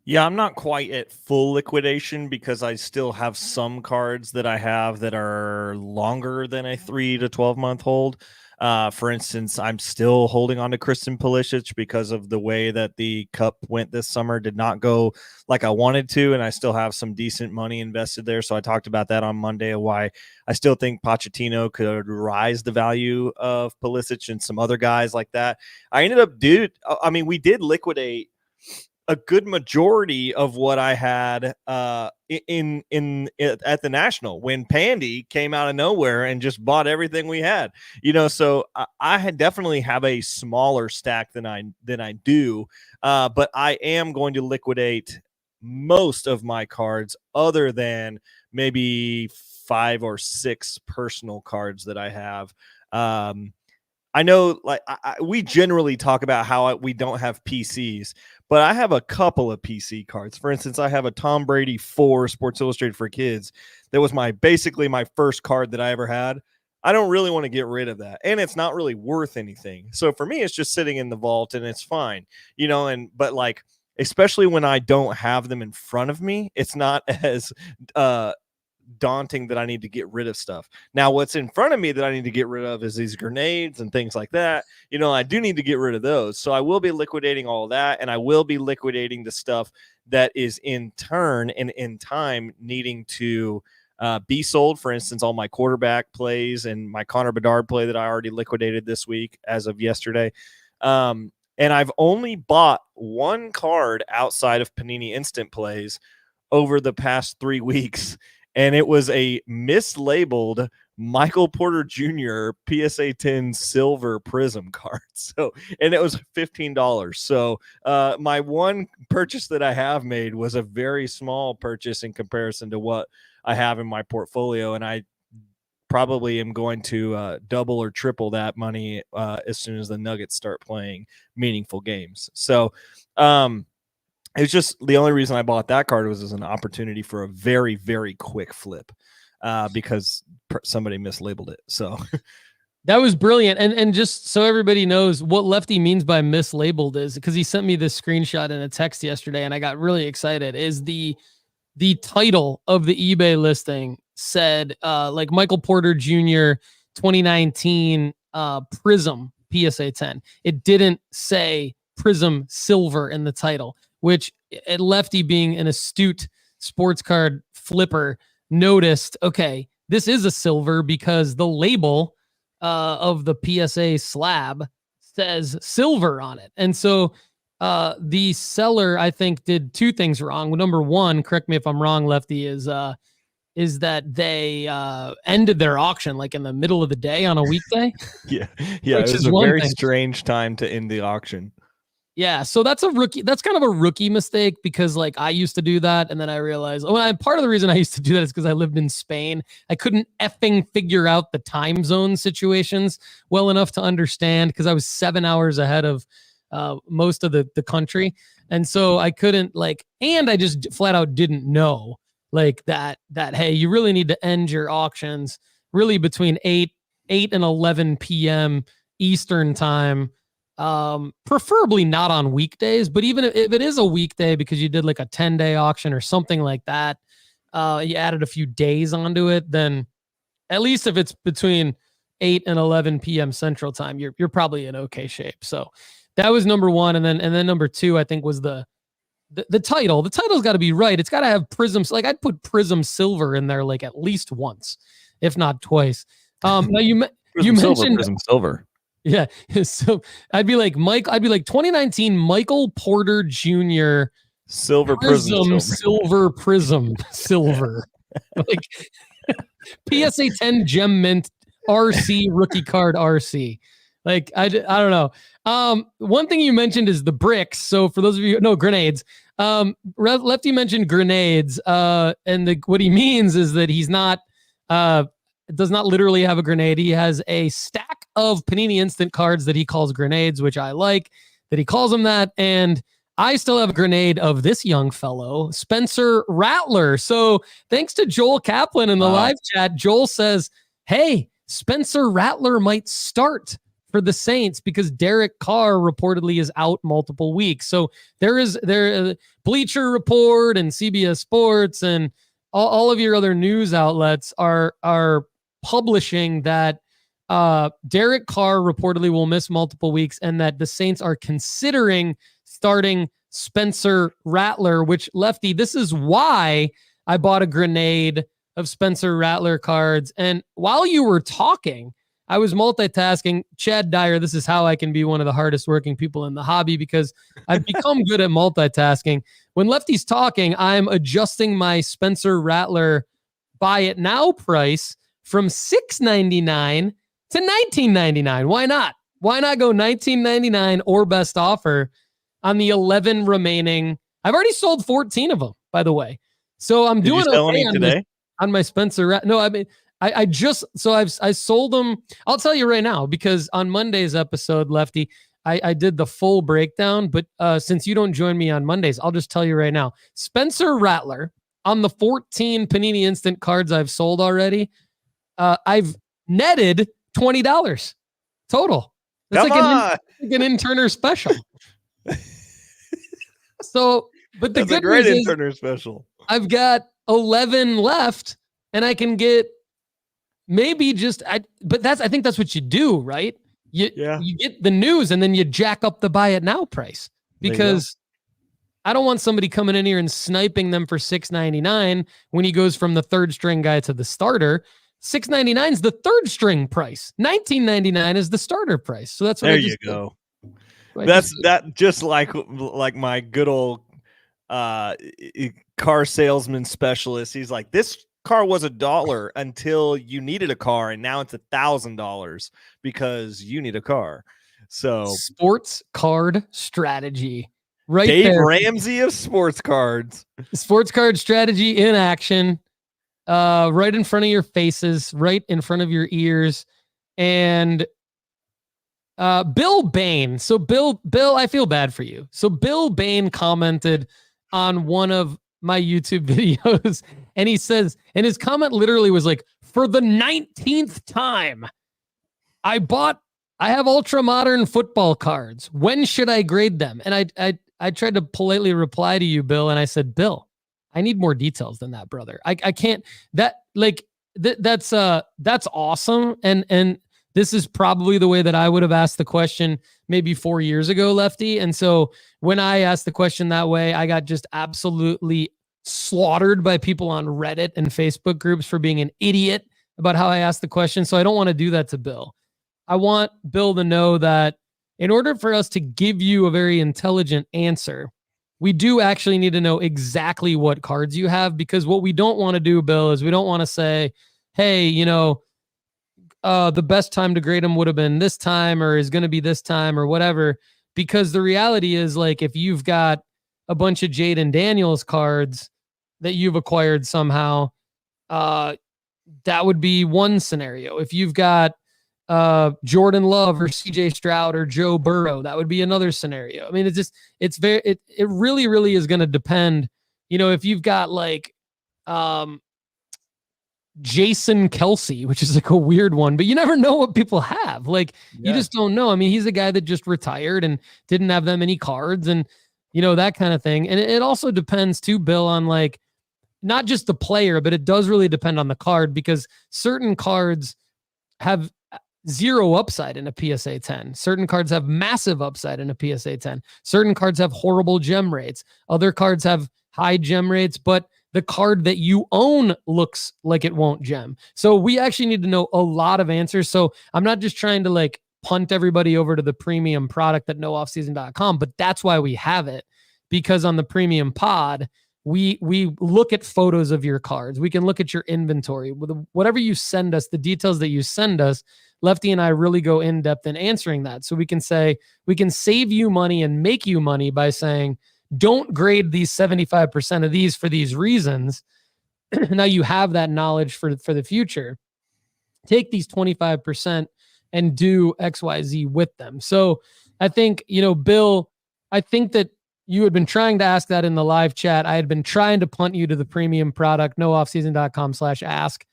Yeah, I'm not quite at full liquidation because I still have some cards that I have that are longer than a 3 to 12 month hold. For instance, I'm still holding on to Kristen Pulisic because of the way that the cup went this summer. Did not go like I wanted to, and I still have some decent money invested there. So I talked about that on Monday of why I still think Pochettino could rise the value of Pulisic and some other guys like that. I ended up, we did liquidate a good majority of what I had at the National when Pandy came out of nowhere and just bought everything we had, so I had definitely have a smaller stack than I do, but I am going to liquidate most of my cards other than maybe 5 or 6 personal cards that I have. I know we generally talk about how we don't have PCs, but I have a couple of PC cards. For instance, I have a Tom Brady 4 Sports Illustrated for Kids. That was basically my first card that I ever had. I don't really want to get rid of that. And it's not really worth anything. So for me, it's just sitting in the vault and it's fine, but especially when I don't have them in front of me, it's not as, daunting that I need to get rid of stuff. Now, what's in front of me that I need to get rid of is these grenades and things like that. I do need to get rid of those. So I will be liquidating all that, and I will be liquidating the stuff that is in turn and in time needing to be sold. For instance, all my quarterback plays and my Connor Bedard play that I already liquidated this week as of yesterday. And I've only bought one card outside of Panini Instant Plays over the past 3 weeks. And it was a mislabeled Michael Porter Jr. PSA 10 silver prism card. And it was $15. So my one purchase that I have made was a very small purchase in comparison to what I have in my portfolio. And I probably am going to double or triple that money as soon as the Nuggets start playing meaningful games. So, it's just the only reason I bought that card was as an opportunity for a very, very quick flip because somebody mislabeled it. So that was brilliant. And just so everybody knows what Lefty means by mislabeled is, because he sent me this screenshot in a text yesterday and I got really excited, is the title of the eBay listing said Michael Porter Jr. 2019 Prism PSA 10. It didn't say Prism Silver in the title, which Lefty, being an astute sports card flipper, noticed, okay, this is a silver because the label of the PSA slab says silver on it. And so the seller, I think, did 2 things wrong. Number one, correct me if I'm wrong, Lefty, is that they ended their auction in the middle of the day on a weekday. Yeah. It was a very strange time to end the auction. Yeah, so that's kind of a rookie mistake because I used to do that and then I realized, part of the reason I used to do that is because I lived in Spain. I couldn't effing figure out the time zone situations well enough to understand because I was 7 hours ahead of most of the country. And so I couldn't and I just flat out didn't know that, hey, you really need to end your auctions really between 8 and 11 p.m. Eastern time. Preferably not on weekdays, but even if it is a weekday because you did a 10-day auction or something like that, you added a few days onto it, then at least if it's between 8 and 11 p.m. Central Time, you're probably in okay shape. So that was number one. And then number 2, I think, was the title. The title's got to be right. It's got to have prisms. I'd put Prism Silver in there at least once, if not twice. Now you mentioned Prism Silver. Yeah. So I'd be like 2019 Michael Porter Jr. Silver Prism Silver Prism Silver. PSA 10 Gem Mint RC rookie card RC. I don't know. One thing you mentioned is the bricks. So for those of you, no, grenades. Lefty mentioned grenades. And what he means is that he's not Does not literally have a grenade. He has a stack of Panini Instant cards that he calls grenades, which I like that he calls them that. And I still have a grenade of this young fellow, Spencer Rattler. So thanks to Joel Kaplan in the live chat, Joel says, hey, Spencer Rattler might start for the Saints because Derek Carr reportedly is out multiple weeks. So there Bleacher Report and CBS Sports and all of your other news outlets are publishing that Derek Carr reportedly will miss multiple weeks and that the Saints are considering starting Spencer Rattler, which, Lefty, this is why I bought a grenade of Spencer Rattler cards. And while you were talking, I was multitasking. Chad Dyer, this is how I can be one of the hardest working people in the hobby because I've become good at multitasking. When Lefty's talking, I'm adjusting my Spencer Rattler buy it now price from $6.99 to $19.99. Why not? Why not go $19.99 or best offer on the 11 remaining? I've already sold 14 of them, by the way. So I'm doing okay on my Spencer. No, I mean, I sold them. I'll tell you right now, because on Monday's episode, Lefty, I did the full breakdown, but since you don't join me on Mondays, I'll just tell you right now, Spencer Rattler on the 14 Panini Instant cards I've sold already, I've netted $20 total. That's like an interner special. So, but the good news is interner special. I've got 11 left, and I can get maybe just. I think that's what you do, right? You get the news, and then you jack up the buy it now price because I don't want somebody coming in here and sniping them for $6.99 when he goes from the third string guy to the starter. $6.99 is the third string price. $19.99 is the starter price. So that's what there you go. That's just like my good old car salesman specialist. He's like, this car was $1 until you needed a car, and now it's $1,000 because you need a car. So sports card strategy, right? Dave there. Ramsey of sports cards. Sports card strategy in action. Right in front of your faces, right in front of your ears. And Bill Bain. So Bill, I feel bad for you. So Bill Bain commented on one of my YouTube videos, and he says, and his comment literally was like, for the 19th time, I have ultra modern football cards. When should I grade them? And I tried to politely reply to you, Bill, and I said, Bill, I need more details than that, brother. I can't, that's awesome. And this is probably the way that I would have asked the question maybe 4 years ago, Lefty. And so when I asked the question that way, I got just absolutely slaughtered by people on Reddit and Facebook groups for being an idiot about how I asked the question. So I don't want to do that to Bill. I want Bill to know that in order for us to give you a very intelligent answer, we do actually need to know exactly what cards you have, because what we don't want to do, Bill, is we don't want to say, hey, the best time to grade them would have been this time or is going to be this time or whatever. Because the reality is, like, if you've got a bunch of Jaden Daniels cards that you've acquired somehow, that would be one scenario. If you've got Jordan Love or CJ Stroud or Joe Burrow, that would be another scenario. I mean, it really, really is going to depend. If you've got like Jason Kelsey, which is like a weird one, but you never know what people have. Like, you just don't know. I mean, he's a guy that just retired and didn't have that many cards and, that kind of thing. And it also depends too, Bill, on like, not just the player, but it does really depend on the card, because certain cards have zero upside in a PSA 10. Certain cards have massive upside in a PSA 10. Certain cards have horrible gem rates. Other cards have high gem rates, but the card that you own looks like it won't gem. So we actually need to know a lot of answers. So I'm not just trying to like punt everybody over to the premium product at nooffseason.com, but that's why we have it, because on the premium pod, we look at photos of your cards. We can look at your inventory. Whatever you send us, the details that you send us, Lefty and I really go in depth in answering that. So we can say, we can save you money and make you money by saying, don't grade these 75% of these for these reasons. now you have that knowledge for the future. Take these 25% and do XYZ with them. So I think, Bill, I think that you had been trying to ask that in the live chat. I had been trying to punt you to the premium product, nooffseason.com/ask.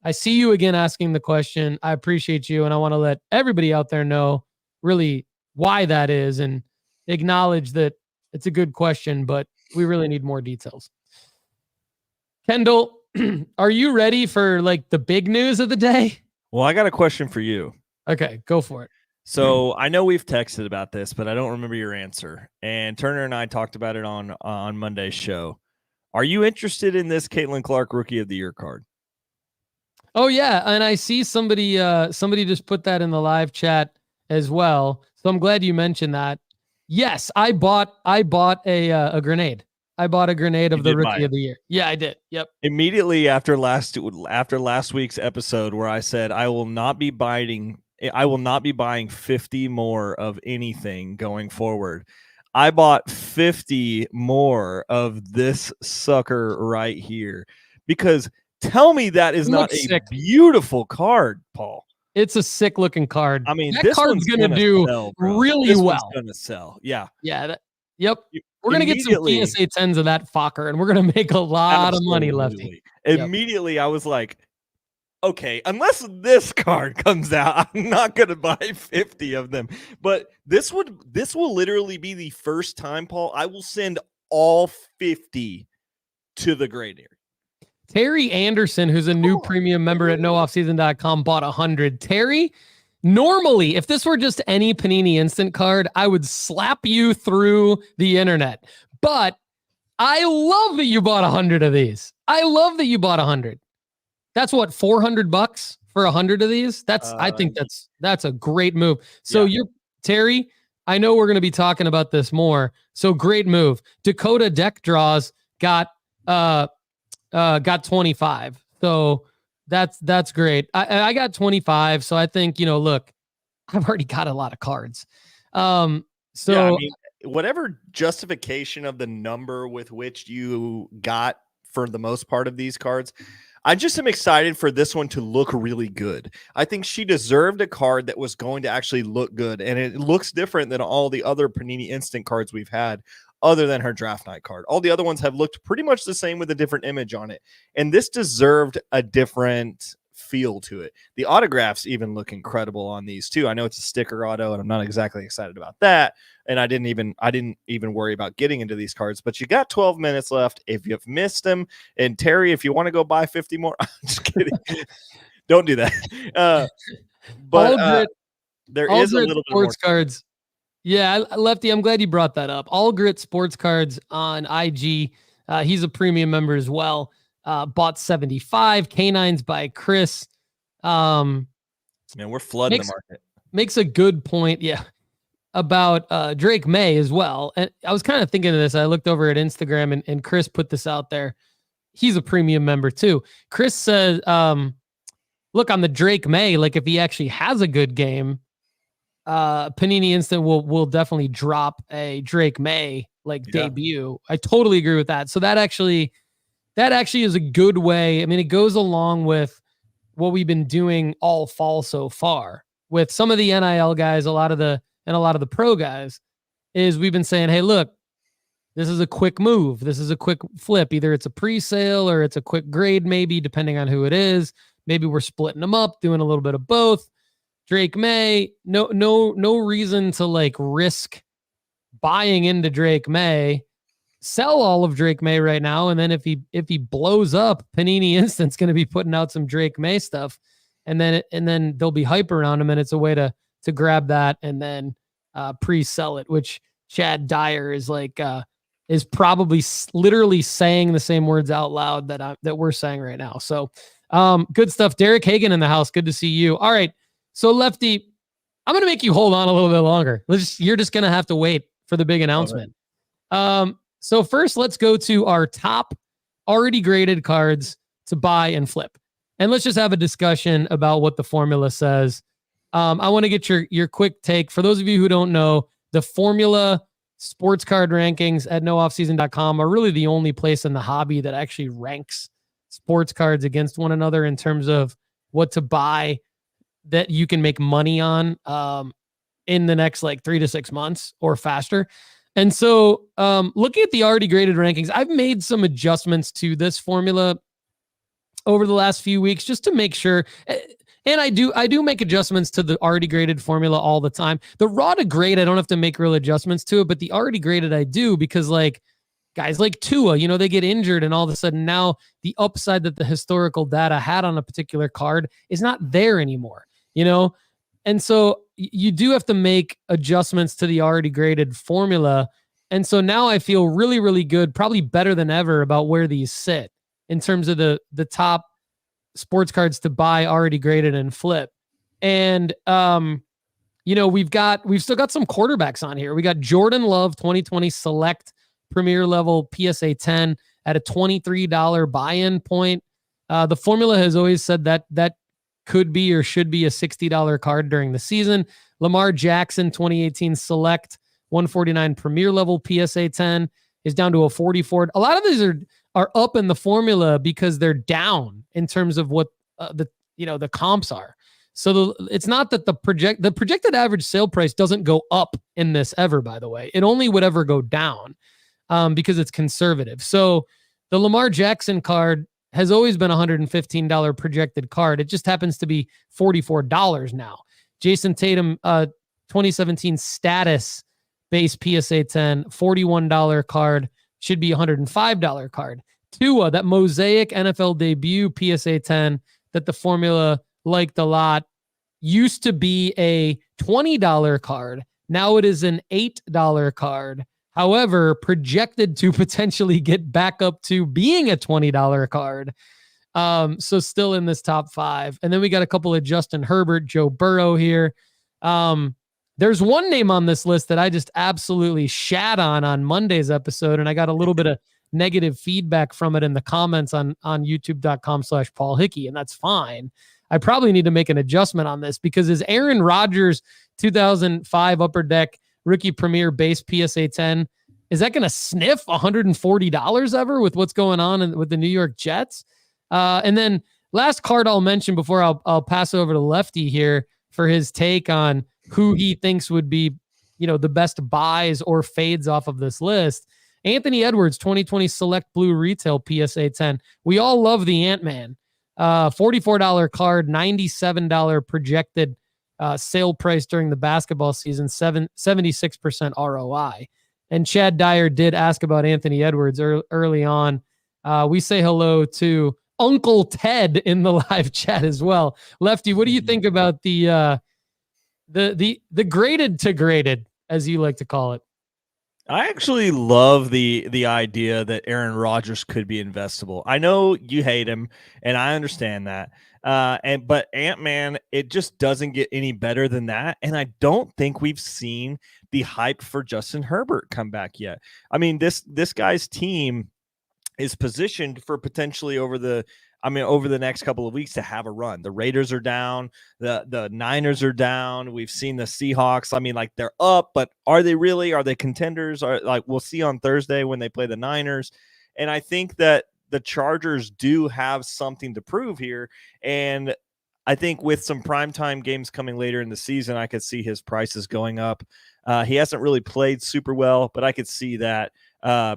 I see you again asking the question. I appreciate you. And I want to let everybody out there know really why that is and acknowledge that it's a good question, but we really need more details. Kendall, are you ready for like the big news of the day? Well, I got a question for you. Okay, go for it. So I know we've texted about this, but I don't remember your answer. And Turner and I talked about it on Monday's show. Are you interested in this Caitlin Clark Rookie of the Year card? Oh yeah, and I see somebody just put that in the live chat as well. So I'm glad you mentioned that. Yes, I bought a grenade. I bought a grenade of the Rookie of the Year. Yeah, I did. Yep. Immediately after last week's episode, where I said I will not be buying 50 more of anything going forward, I bought 50 more of this sucker right here. Because tell me that is not a beautiful card, Paul. It's a sick looking card. I mean, this card's going to do really well. Going to sell. Yeah. Yeah. Yep. We're going to get some PSA 10s of that fucker, and we're going to make a lot of money, Lefty. Immediately, I was like, okay, unless this card comes out, I'm not going to buy 50 of them. But this will literally be the first time, Paul, I will send all 50 to the grading area. Terry Anderson, who's a new premium member at nooffseason.com, bought 100. Terry, normally, if this were just any Panini Instant card, I would slap you through the internet. But I love that you bought 100 of these. I love that you bought 100. That's what, $400 for 100 of these? I think that's a great move. So Terry, I know we're going to be talking about this more. So great move. Dakota Deck Draws got 25. So that's great. I got 25. So I think, look, I've already got a lot of cards. Whatever justification of the number with which you got for the most part of these cards, I just am excited for this one to look really good. I think she deserved a card that was going to actually look good. And it looks different than all the other Panini Instant cards we've had, other than her draft night card. All the other ones have looked pretty much the same with a different image on it. And this deserved a different feel to it. The autographs even look incredible on these too. I know it's a sticker auto, and I'm not exactly excited about that. And I didn't even worry about getting into these cards, but you got 12 minutes left. If you've missed them, and Terry, if you want to go buy 50 more, I'm just kidding. Don't do that. There is a little bit more cards. Yeah, Lefty, I'm glad you brought that up. All Grit Sports Cards on IG. He's a premium member as well. Bought 75. Canines by Chris. Man, we're flooding the market. Makes a good point, about Drake Maye as well. And I was kind of thinking of this. I looked over at Instagram, and Chris put this out there. He's a premium member too. Chris says, look, on the Drake Maye, like if he actually has a good game, Panini Instant will definitely drop a Drake Maye debut. I totally agree with that. So that actually is a good way. I mean, it goes along with what we've been doing all fall so far with some of the NIL guys, a lot of the pro guys, is we've been saying, hey, look, this is a quick move. This is a quick flip. Either it's a pre-sale or it's a quick grade, maybe depending on who it is. Maybe we're splitting them up, doing a little bit of both. Drake Maye, no reason to risk buying into Drake Maye. Sell all of Drake Maye right now, and then if he blows up, Panini Instant's going to be putting out some Drake Maye stuff, and then there'll be hype around him, and it's a way to grab that and then pre-sell it. Which Chad Dyer is probably literally saying the same words out loud that we're saying right now. So good stuff. Derek Hagan in the house. Good to see you. All right. So Lefty, I'm going to make you hold on a little bit longer. You're just going to have to wait for the big announcement. So first, let's go to our top already graded cards to buy and flip. And let's just have a discussion about what the formula says. I want to get your quick take. For those of you who don't know, the formula sports card rankings at nooffseason.com are really the only place in the hobby that actually ranks sports cards against one another in terms of what to buy that you can make money on in the next like 3 to 6 months or faster. And so looking at the already graded rankings, I've made some adjustments to this formula over the last few weeks just to make sure. And I do make adjustments to the already graded formula all the time. The raw to grade, I don't have to make real adjustments to it, but the already graded I do, because like guys like Tua, they get injured and all of a sudden now the upside that the historical data had on a particular card is not there anymore, And so you do have to make adjustments to the already graded formula. And so now I feel really, really good, probably better than ever about where these sit in terms of the top sports cards to buy already graded and flip. And, we've still got some quarterbacks on here. We got Jordan Love, 2020 select premier level PSA 10 at a $23 buy-in point. The formula has always said that could be or should be a $60 card during the season. Lamar Jackson, 2018 select 149 premier level PSA 10 is down to a 44. A lot of these are up in the formula because they're down in terms of what the comps are. So it's not that the projected average sale price doesn't go up in this ever, by the way. It only would ever go down because it's conservative. So the Lamar Jackson card has always been $115 projected card. It just happens to be $44 now. Jason Tatum, 2017 status base PSA 10, $41 card, should be $105 card. Tua, that mosaic NFL debut PSA 10 that the formula liked a lot, used to be a $20 card. Now it is an $8 card. However, projected to potentially get back up to being a $20 card. So still in this top 5. And then we got a couple of Justin Herbert, Joe Burrow here. There's one name on this list that I just absolutely shat on Monday's episode, and I got a little bit of negative feedback from it in the comments on youtube.com/Paul Hickey, and that's fine. I probably need to make an adjustment on this because is Aaron Rodgers 2005 Upper Deck Rookie Premier Base PSA 10, is that going to sniff $140 ever with what's going on with the New York Jets? And then last card I'll mention before I'll pass over to Lefty here for his take on who he thinks would be, the best buys or fades off of this list. Anthony Edwards, 2020 Select Blue Retail PSA 10. We all love the Ant-Man. $44 card, $97 projected sale price during the basketball season, 76% ROI. And Chad Dyer did ask about Anthony Edwards early on. We say hello to Uncle Ted in the live chat as well. Lefty, what do you think about the graded to graded, as you like to call it? I actually love the idea that Aaron Rodgers could be investable. I know you hate him, and I understand that. But Ant-Man, it just doesn't get any better than that. And I don't think we've seen the hype for Justin Herbert come back yet. I mean, this guy's team is positioned for potentially over the next couple of weeks to have a run. The Raiders are down. The Niners are down. We've seen the Seahawks. I mean, like, they're up, but are they really? Are they contenders? We'll see on Thursday when they play the Niners. And I think that the Chargers do have something to prove here. And I think with some primetime games coming later in the season, I could see his prices going up. He hasn't really played super well, but I could see that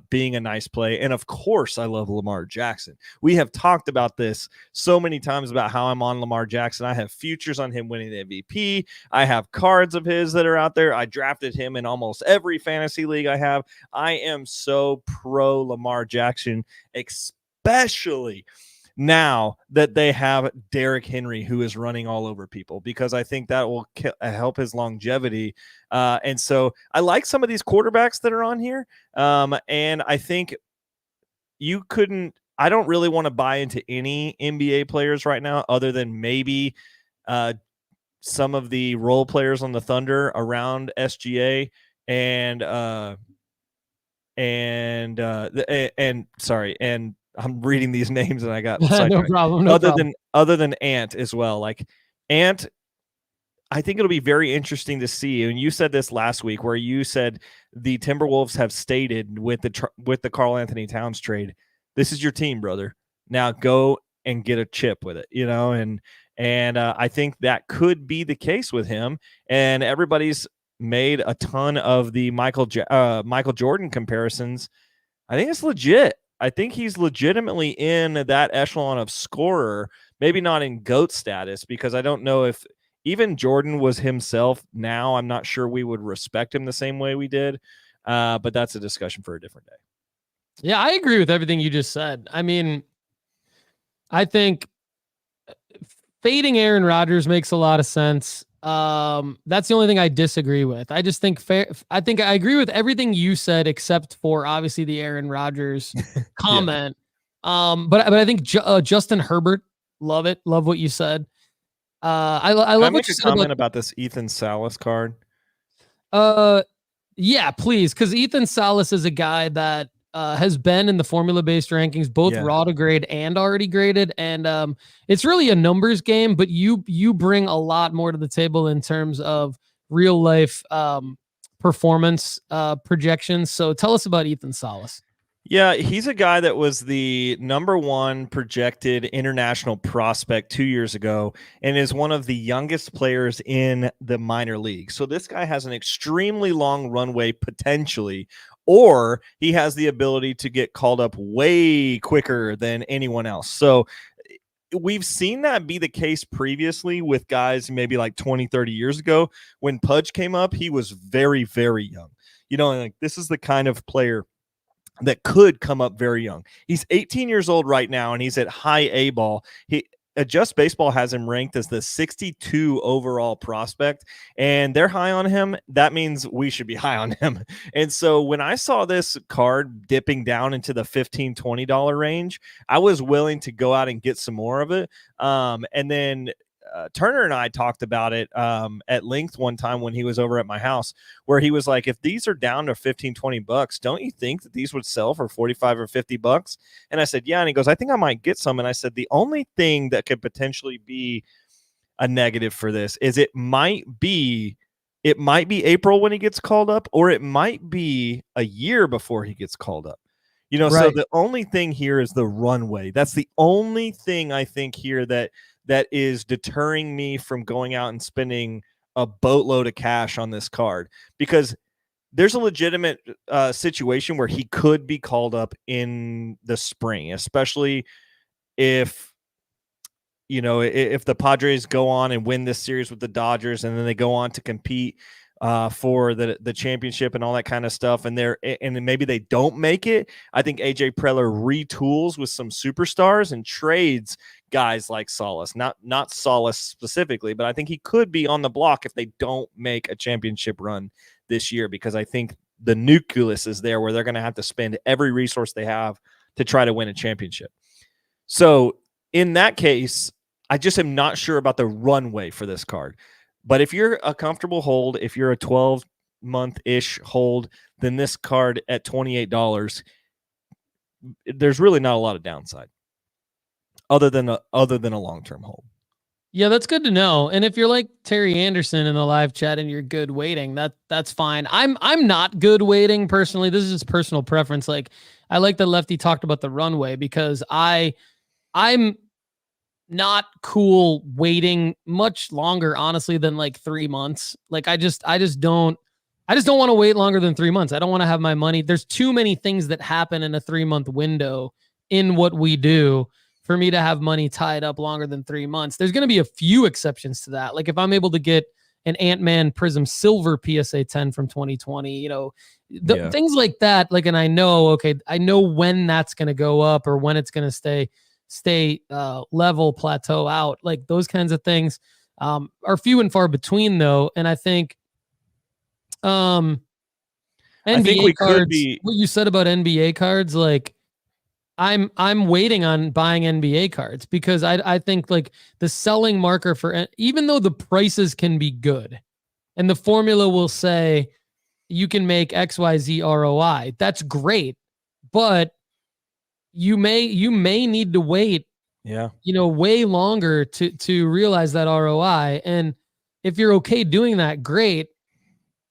being a nice play. And of course, I love Lamar Jackson. We have talked about this so many times about how I'm on Lamar Jackson. I have futures on him winning the MVP. I have cards of his that are out there. I drafted him in almost every fantasy league I have. I am so pro Lamar Jackson, especially now that they have Derrick Henry, who is running all over people, because I think that will help his longevity. And so I like some of these quarterbacks that are on here. And I think I don't really want to buy into any NBA players right now, other than maybe some of the role players on the Thunder around SGA and I'm reading these names and I got no problem. Other than Ant as well. Like Ant, I think it'll be very interesting to see. And you said this last week, where you said the Timberwolves have stated with the Karl Anthony Towns trade, this is your team, brother. Now go and get a chip with it, and I think that could be the case with him. And everybody's made a ton of the Michael Jordan comparisons. I think it's legit. I think he's legitimately in that echelon of scorer, maybe not in GOAT status, because I don't know if even Jordan was himself now. I'm not sure we would respect him the same way we did, but that's a discussion for a different day. Yeah, I agree with everything you just said. I mean, I think fading Aaron Rodgers makes a lot of sense. That's the only thing I disagree with. I just think I think I agree with everything you said, except for obviously the Aaron Rodgers comment. But I think Justin Herbert, love it. Love what you said. I love what you said comment about this Ethan Salas card. Yeah, please. Cause Ethan Salas is a guy that, has been in the formula-based rankings, both raw to grade and already graded. And it's really a numbers game, but you bring a lot more to the table in terms of real life performance projections. So tell us about Ethan Salas. Yeah, he's a guy that was the #1 projected international prospect 2 years ago and is one of the youngest players in the minor league. So this guy has an extremely long runway potentially, or he has the ability to get called up way quicker than anyone else. So we've seen that be the case previously with guys maybe like 20, 30 years ago. When Pudge came up, he was very, very young. Like this is the kind of player that could come up very young. He's 18 years old right now, and he's at high A ball. Just Baseball has him ranked as the 62 overall prospect, and they're high on him. That means we should be high on him. And so when I saw this card dipping down into the $15, $20 range, I was willing to go out and get some more of it. And then Turner and I talked about it at length one time when he was over at my house, where he was like, if these are down to $15, $20, don't you think that these would sell for $45 or $50? And I said, yeah. And he goes, I think I might get some. And I said, the only thing that could potentially be a negative for this is it might be April when he gets called up, or it might be a year before he gets called up. Right. So the only thing here is the runway. That's the only thing I think here that is deterring me from going out and spending a boatload of cash on this card, because there's a legitimate situation where he could be called up in the spring, especially if the Padres go on and win this series with the Dodgers, and then they go on to compete for the championship and all that kind of stuff, and then maybe they don't make it. I think AJ Preller retools with some superstars and trades guys like Salas, not Salas specifically, but I think he could be on the block if they don't make a championship run this year, because I think the nucleus is there where they're going to have to spend every resource they have to try to win a championship. So in that case, I just am not sure about the runway for this card. But if you're a comfortable hold, if you're a 12-month-ish hold, then this card at $28, there's really not a lot of downside other than a long-term hold. Yeah, that's good to know. And if you're like Terry Anderson in the live chat and you're good waiting, that's fine. I'm not good waiting personally. This is just personal preference. Like, I like that Lefty talked about the runway, because I'm not cool waiting much longer, honestly, than like 3 months. Like, I just don't want to wait longer than 3 months. I don't want to have my money. There's too many things that happen in a 3-month window in what we do for me to have money tied up longer than 3 months. There's going to be a few exceptions to that. Like if I'm able to get an Ant-Man Prism Silver PSA 10 from 2020, things like that. Like, and I know when that's going to go up or when it's going to stay level, plateau out. Like those kinds of things are few and far between though. And I think NBA cards, what you said about NBA cards, like I'm waiting on buying NBA cards, because I think like the selling marker for, even though the prices can be good and the formula will say you can make XYZ ROI, that's great, but you may need to wait, way longer to realize that ROI. And if you're okay doing that, great.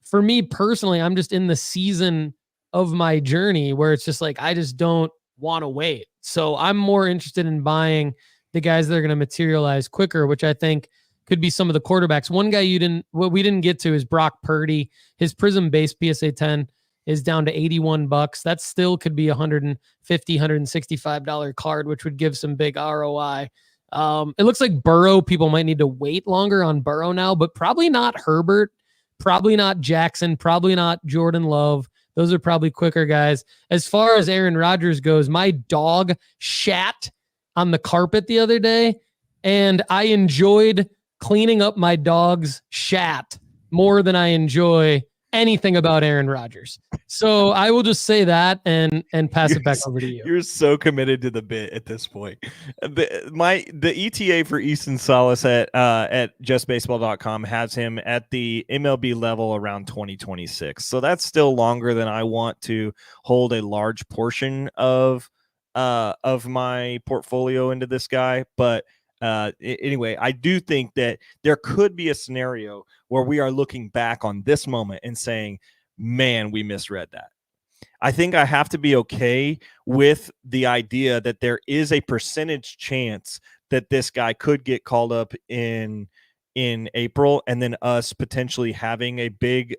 For me personally, I'm just in the season of my journey where it's just like, I just don't want to wait. So I'm more interested in buying the guys that are going to materialize quicker, which I think could be some of the quarterbacks. One guy what we didn't get to is Brock Purdy. His Prism base PSA 10 is down to $81. That still could be $150, $165 card, which would give some big ROI. It looks like Burrow, people might need to wait longer on Burrow now, but probably not Herbert, probably not Jackson, probably not Jordan Love. Those are probably quicker guys. As far as Aaron Rodgers goes, my dog shat on the carpet the other day, and I enjoyed cleaning up my dog's shat more than I enjoy anything about Aaron Rodgers. So I will just say that and pass it back over to you. You're so committed to the bit at this point. The ETA for Easton Salas at justbaseball.com has him at the MLB level around 2026. So that's still longer than I want to hold a large portion of my portfolio into this guy. But anyway, I do think that there could be a scenario where we are looking back on this moment and saying, man, we misread that. I think I have to be okay with the idea that there is a percentage chance that this guy could get called up in April, and then us potentially having a big,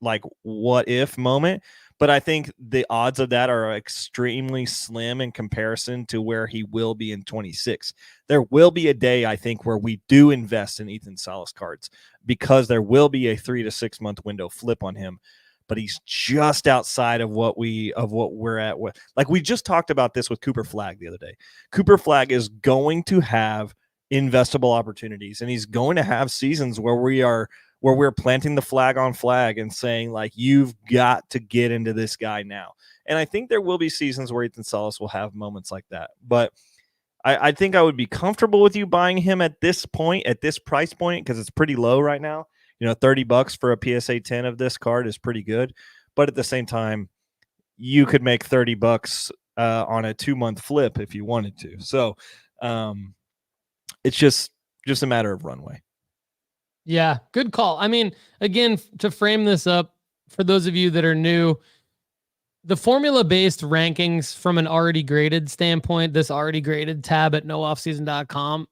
like, what if moment. But I think the odds of that are extremely slim in comparison to where he will be in 26. There will be a day, I think, where we do invest in Ethan Salas cards, because there will be a 3 to 6 month window flip on him. But he's just outside of what we're at with. Like, we just talked about this with Cooper Flagg the other day. Cooper Flagg is going to have investable opportunities, and he's going to have seasons where we're planting the flag on flag and saying, like, you've got to get into this guy now. And I think there will be seasons where Ethan Salas will have moments like that. But I think I would be comfortable with you buying him at this point, at this price point, because it's pretty low right now. $30 for a PSA 10 of this card is pretty good. But at the same time, you could make $30 on a 2-month flip if you wanted to. So it's just a matter of runway. Yeah, good call. I mean, again, to frame this up, for those of you that are new, the formula-based rankings from an already graded standpoint, this already graded tab at nooffseason.com,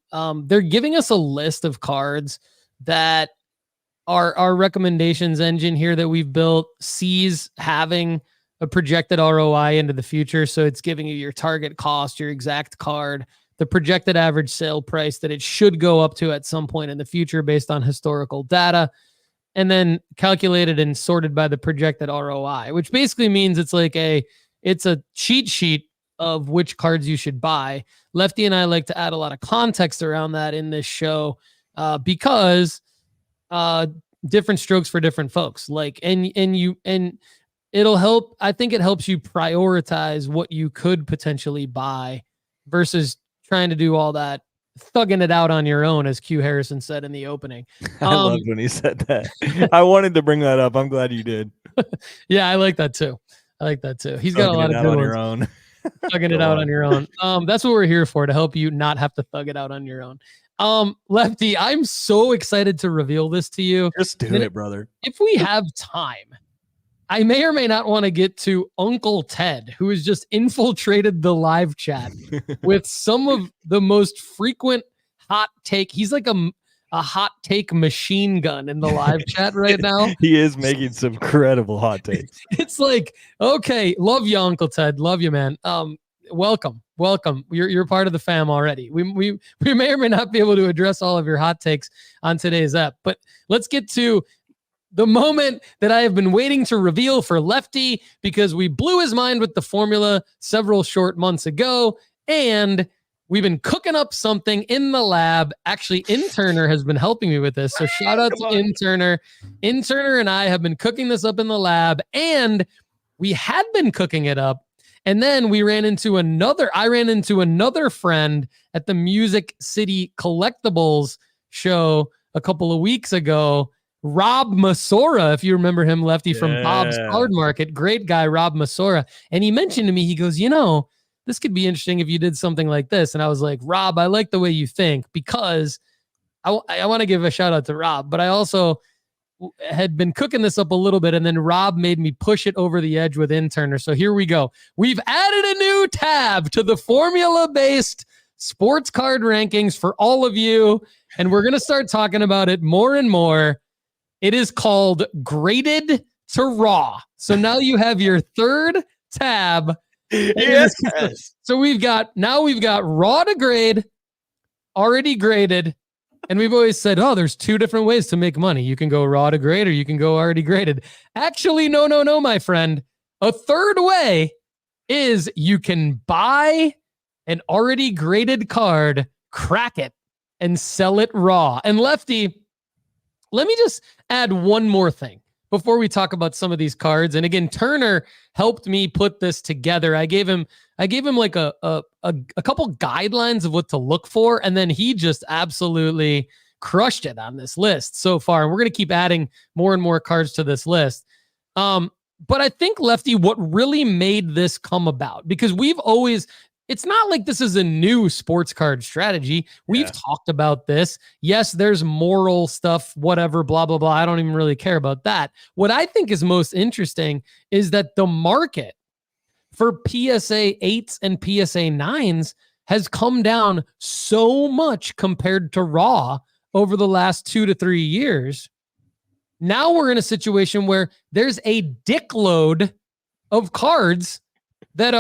they're giving us a list of cards that our recommendations engine here that we've built sees having a projected ROI into the future. So it's giving you your target cost, your exact card, the projected average sale price that it should go up to at some point in the future based on historical data, and then calculated and sorted by the projected ROI, which basically means it's a cheat sheet of which cards you should buy. Lefty and I like to add a lot of context around that in this show because different strokes for different folks. And it'll help. I think it helps you prioritize what you could potentially buy versus trying to do all that thugging it out on your own, as Q Harrison said in the opening. I loved when he said that. I wanted to bring that up. I'm glad you did. Yeah, I like that too. He's got a lot of good on ones. Your own. Thugging it out on your own. That's what we're here for, to help you not have to thug it out on your own. Lefty, I'm so excited to reveal this to you. Just do it, brother. If we have time, I may or may not want to get to Uncle Ted, who has just infiltrated the live chat with some of the most frequent hot take. He's like a hot take machine gun in the live chat right now. He is making some credible hot takes. It's like, okay, love you, Uncle Ted. Love you, man. Welcome. You're part of the fam already. We may or may not be able to address all of your hot takes on today's app, but let's get to the moment that I have been waiting to reveal for Lefty, because we blew his mind with the formula several short months ago, and we've been cooking up something in the lab. Actually, Interner has been helping me with this, so shout out to Interner. Interner and I have been cooking this up in the lab, and we had been cooking it up, and then I ran into another friend at the Music City Collectibles show a couple of weeks ago, Rob Masora, if you remember him, Lefty, from Bob's Card Market. Great guy, Rob Masora. And he mentioned to me, he goes, this could be interesting if you did something like this. And I was like, Rob, I like the way you think, because I want to give a shout out to Rob, but I also had been cooking this up a little bit, and then Rob made me push it over the edge with Interner. So here we go. We've added a new tab to the formula-based sports card rankings for all of you, and we're going to start talking about it more and more. It is called Graded to Raw. So now you have your third tab. Yes. So we've got raw to grade, already graded. And we've always said, oh, there's two different ways to make money. You can go raw to grade or you can go already graded. Actually, no, my friend. A third way is you can buy an already graded card, crack it, and sell it raw. And Lefty, let me just add one more thing before we talk about some of these cards. And again, Turner helped me put this together. I gave him like a couple guidelines of what to look for, and then he just absolutely crushed it on this list so far. And we're going to keep adding more and more cards to this list. But I think, Lefty, what really made this come about, because it's not like this is a new sports card strategy. We've talked about this. Yes, there's moral stuff, whatever, blah, blah, blah. I don't even really care about that. What I think is most interesting is that the market for PSA 8s and PSA 9s has come down so much compared to Raw over the last 2 to 3 years. Now we're in a situation where there's a dickload of cards that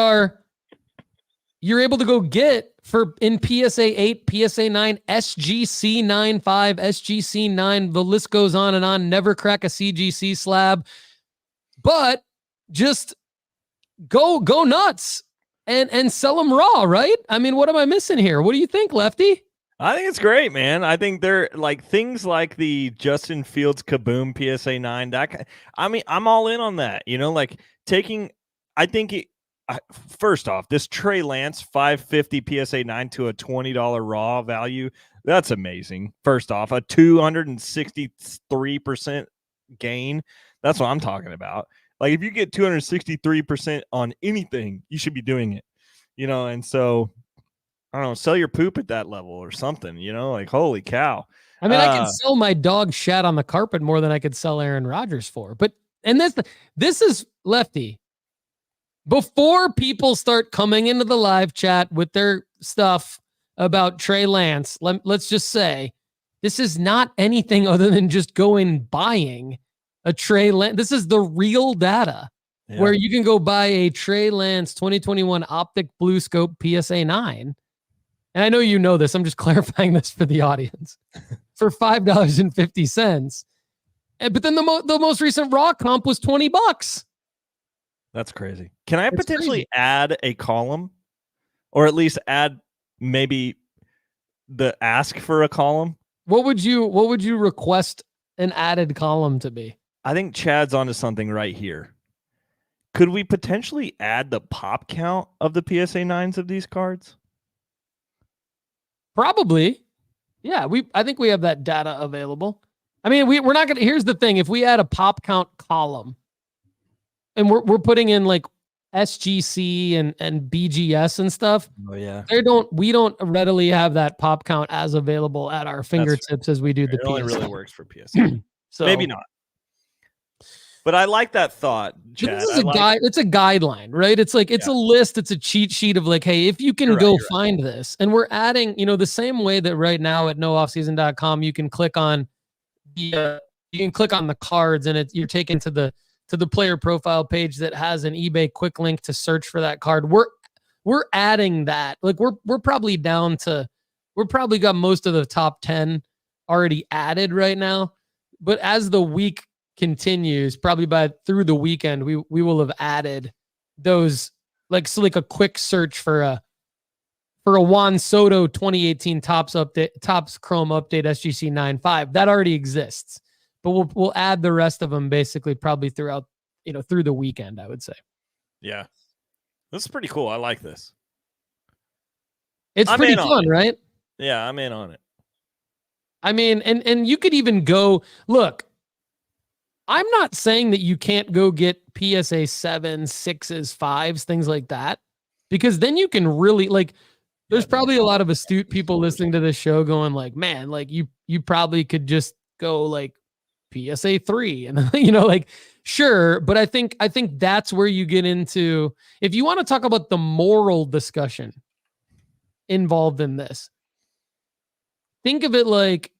you're able to go get in PSA 8, PSA 9, SGC 9.5, SGC 9. The list goes on and on. Never crack a CGC slab. But just go nuts and sell them raw, right? I mean, what am I missing here? What do you think, Lefty? I think it's great, man. I think they're like things like the Justin Fields Kaboom PSA 9. I'm all in on that. Like first off, this Trey Lance 550 PSA 9 to a $20 raw value. That's amazing. First off, a 263% gain. That's what I'm talking about. Like if you get 263% on anything, you should be doing it, and so I don't know, sell your poop at that level or something, like holy cow. I mean, I could sell my dog shat on the carpet more than I could sell Aaron Rodgers for. This is Lefty. Before people start coming into the live chat with their stuff about Trey Lance, let's just say this is not anything other than just going buying a Trey Lance. This is the real data where you can go buy a Trey Lance 2021 Optic Blue Scope PSA 9. And I know you know this. I'm just clarifying this for the audience for $5.50. But then the most recent raw comp was $20. That's crazy. Can I potentially add a column, or at least add maybe the ask for a column? What would you request an added column to be? I think Chad's onto something right here. Could we potentially add the pop count of the PSA 9s of these cards? Probably. Yeah, I think we have that data available. I mean, we're not going to, here's the thing. If we add a pop count column and we're putting in like SGC and BGS and stuff. Oh yeah. We don't readily have that pop count as available at our fingertips as we do the PSA. It only PSA. really works for PSA. So maybe not. But I like that thought, Chad. This is it's a guideline, right? It's like, it's a list. It's a cheat sheet of like, hey, if you can find this. And we're adding, the same way that right now at nooffseason.com, you can click on the cards and you're taken to the player profile page that has an eBay quick link to search for that card. We're adding that. Like we're probably got most of the top 10 already added right now. But as the week continues, probably through the weekend, we will have added those like a quick search for a Juan Soto 2018 Topps Chrome update SGC 9.5 that already exists. But we'll add the rest of them basically probably throughout, through the weekend, I would say. Yeah. This is pretty cool. I like this. It's pretty fun, right? Yeah, I'm in on it. I mean, and you could even go, look, I'm not saying that you can't go get PSA 7s, 6s, 5s, things like that, because then you can really there's probably a lot of astute people listening to this show going like, man, like you probably could just go like PSA 3 and like sure, but I think that's where you get into, if you want to talk about the moral discussion involved in this, think of it like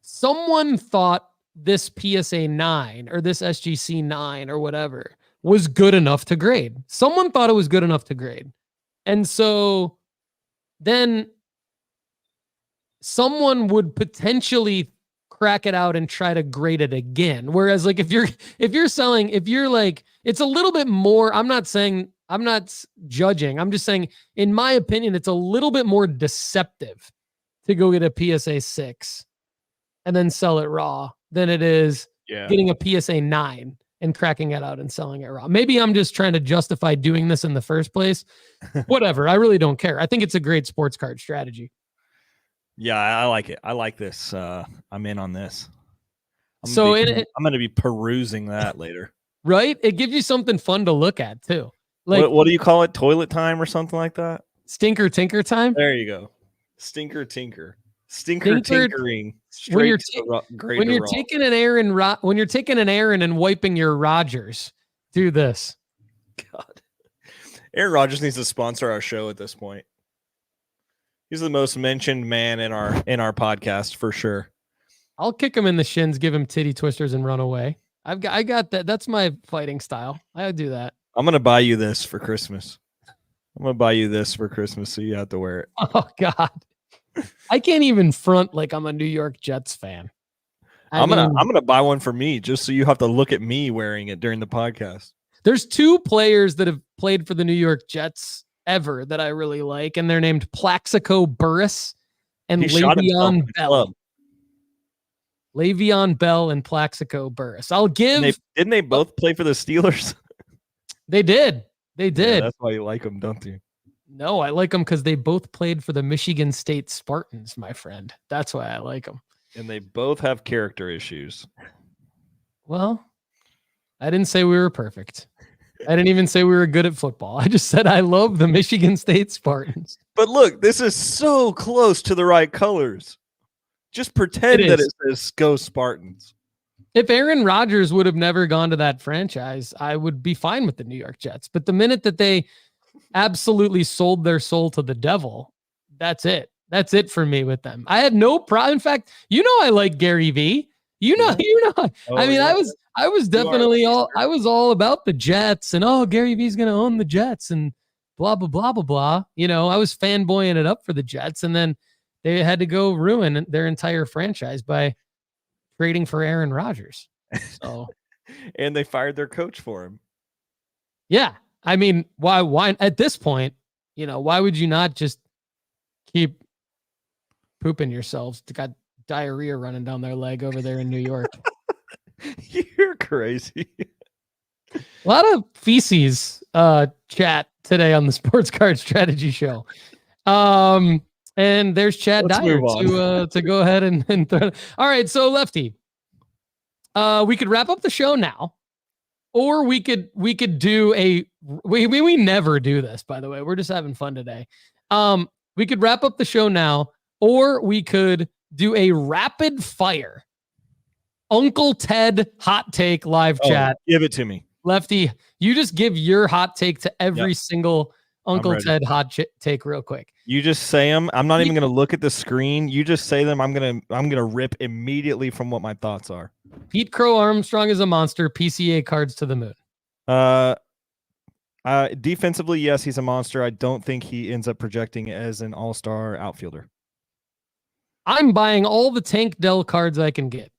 someone thought this PSA 9 or this SGC 9 or whatever was good enough to grade. Someone thought it was good enough to grade. And so then someone would potentially crack it out and try to grade it again. Whereas like if you're like, it's a little bit more, I'm not judging. I'm just saying, in my opinion, it's a little bit more deceptive to go get a PSA 6 and then sell it raw than it is getting a PSA 9 and cracking it out and selling it raw. Maybe I'm just trying to justify doing this in the first place. Whatever. I really don't care. I think it's a great sports card strategy. Yeah, I like it. I like this. I'm in on this. I'm going to be perusing that later. Right? It gives you something fun to look at too. Like, what do you call it? Toilet time or something like that? Stinker tinker time? There you go. Stinker tinker. Stinker tinkering. When you're taking an Aaron and wiping your Rodgers, do this. God. Aaron Rodgers needs to sponsor our show at this point. He's the most mentioned man in our podcast for sure. I'll kick him in the shins, give him titty twisters, and run away. I got that. That's my fighting style. I do that. I'm gonna buy you this for Christmas. So you have to wear it. Oh God, I can't even front like I'm a New York Jets fan. I'm gonna buy one for me just so you have to look at me wearing it during the podcast. There's two players that have played for the New York Jets ever that I really like, and they're named Plaxico Burress and Le'Veon Bell. Le'Veon Bell and Plaxico Burress. Didn't they both play for the Steelers? They did. Yeah, that's why you like them, don't you? No, I like them because they both played for the Michigan State Spartans, my friend. That's why I like them. And they both have character issues. Well, I didn't say we were perfect. I didn't even say we were good at football. I just said I love the Michigan State Spartans. But look, this is so close to the right colors. Just pretend that it says Go Spartans. If Aaron Rodgers would have never gone to that franchise, I would be fine with the New York Jets. But the minute that they absolutely sold their soul to the devil, that's it. That's it for me with them. I had no problem. In fact, I like Gary V. Oh, I mean, yeah. I was definitely I was all about the Jets and Gary V's going to own the Jets and blah, blah, blah, blah, blah. I was fanboying it up for the Jets, and then they had to go ruin their entire franchise by trading for Aaron Rodgers. So, and they fired their coach for him. Yeah. I mean, why at this point, why would you not just keep pooping yourselves? Got diarrhea running down their leg over there in New York. You're crazy. A lot of feces chat today on the Sports Card Strategy Show. And there's Chad Dyer to go ahead and throw. All right, so Lefty, we could wrap up the show now, or we could do we never do this, by the way. We're just having fun today. We could wrap up the show now, or we could do a rapid fire Uncle Ted hot take live chat. Give it to me. Lefty, you just give your hot take to every single Uncle Ted hot take real quick. You just say them. I'm not even going to look at the screen. You just say them. I'm gonna rip immediately from what my thoughts are. Pete Crow Armstrong is a monster. PCA cards to the moon. Defensively, yes, he's a monster. I don't think he ends up projecting as an all-star outfielder. I'm buying all the Tank Dell cards I can get.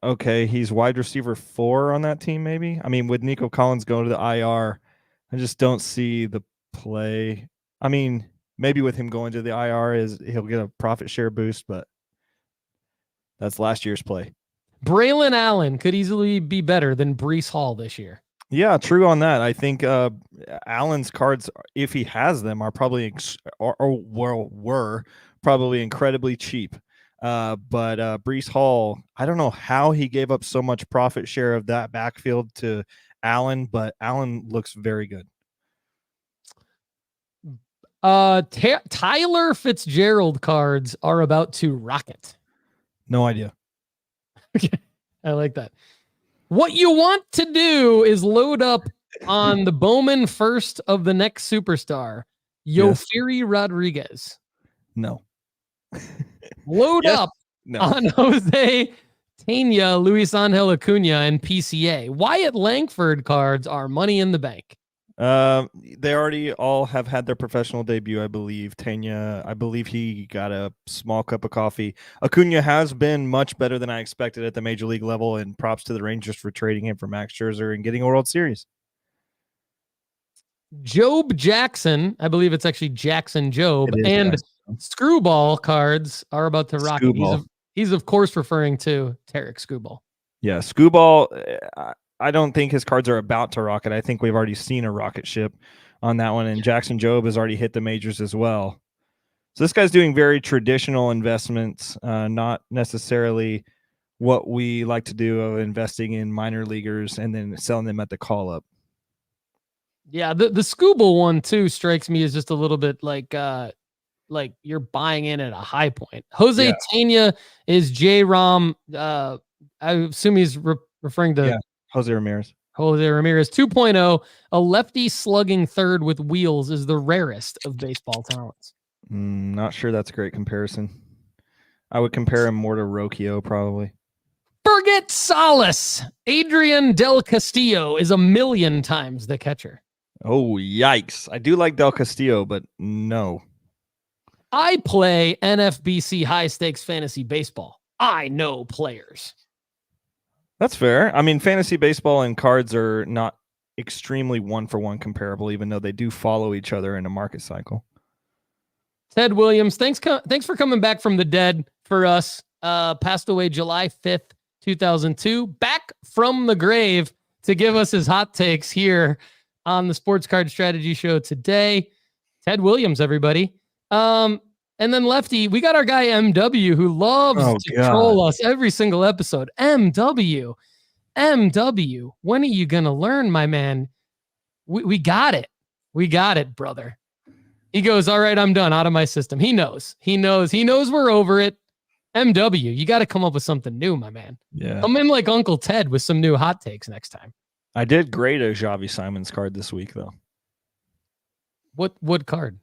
Okay, he's wide receiver 4 on that team, maybe. I mean, with Nico Collins going to the IR, I just don't see the play. I mean, maybe with him going to the IR he'll get a profit share boost, but that's last year's play. Braylon Allen could easily be better than Breece Hall this year. Yeah, true on that. I think Allen's cards, if he has them, are probably were probably incredibly cheap. But Breece Hall, I don't know how he gave up so much profit share of that backfield to Allen, but Allen looks very good. Tyler Fitzgerald cards are about to rocket. No idea. Okay, I like that. What you want to do is load up on the Bowman first of the next superstar, Yes. Yofiri Rodriguez. No. Load Yes. up No. on Jose Tena, Luis Angel Acuna, and PCA. Wyatt Langford cards are money in the bank. They already all have had their professional debut, I believe. Tanya, I believe he got a small cup of coffee. Acuna has been much better than I expected at the major league level, and props to the Rangers for trading him for Max Scherzer and getting a World Series. Job Jackson, I believe it's actually Jackson Job, It is and Jackson. Screwball cards are about to rock. Screwball. He's of course referring to Tarek Screwball. Yeah, Screwball, I don't think his cards are about to rocket. I think we've already seen a rocket ship on that one, and Jackson Job has already hit the majors as well. So this guy's doing very traditional investments, not necessarily what we like to do of investing in minor leaguers and then selling them at the call up. Yeah, the Scooble one too strikes me as just a little bit like you're buying in at a high point. Jose Tena is J-Rom. I assume he's referring to Jose Ramirez. Jose Ramirez 2.0. A lefty slugging third with wheels is the rarest of baseball talents. Not sure that's a great comparison. I would compare him more to Rocchio probably. Forget Salas. Adrian Del Castillo is 1,000,000 times the catcher. Oh, yikes. I do like Del Castillo, but no. I play NFBC high stakes fantasy baseball. I know players. That's fair. I mean, fantasy baseball and cards are not extremely one-for-one comparable, even though they do follow each other in a market cycle. Ted Williams, thanks for coming back from the dead for us. Passed away July 5th, 2002. Back from the grave to give us his hot takes here on the Sports Card Strategy Show today. Ted Williams, everybody. And then Lefty, we got our guy MW who loves to troll us every single episode. MW, when are you going to learn, my man? We got it. We got it, brother. He goes, all right, I'm done, out of my system. He knows we're over it. MW, you got to come up with something new, my man. Yeah. Come in like Uncle Ted with some new hot takes next time. I did grade a Javi Simons card this week, though. What card?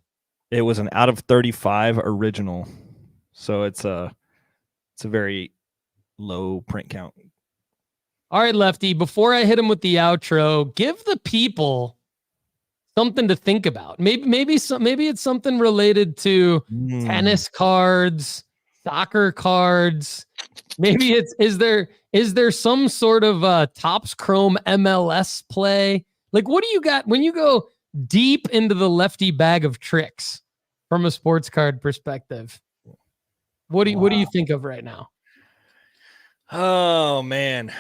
It was an out of 35 original. So it's a very low print count. All right, Lefty, before I hit him with the outro, give the people something to think about. Maybe it's something related to tennis cards, soccer cards. Maybe is there some sort of Topps Chrome MLS play? Like, what do you got when you go deep into the Lefty bag of tricks from a sports card perspective? What do you think of right now? Oh man.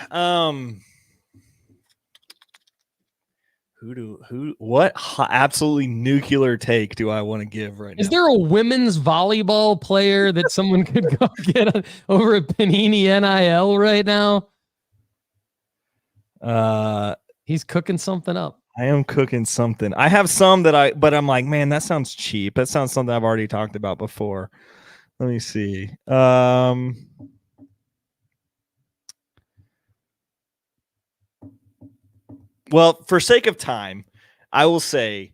What absolutely nuclear take do I want to give right now? Is there a women's volleyball player that someone could go get over at Panini NIL right now? He's cooking something up. I am cooking something. I have some but I'm like, man, that sounds cheap. That sounds something I've already talked about before. Let me see. Well, for sake of time, I will say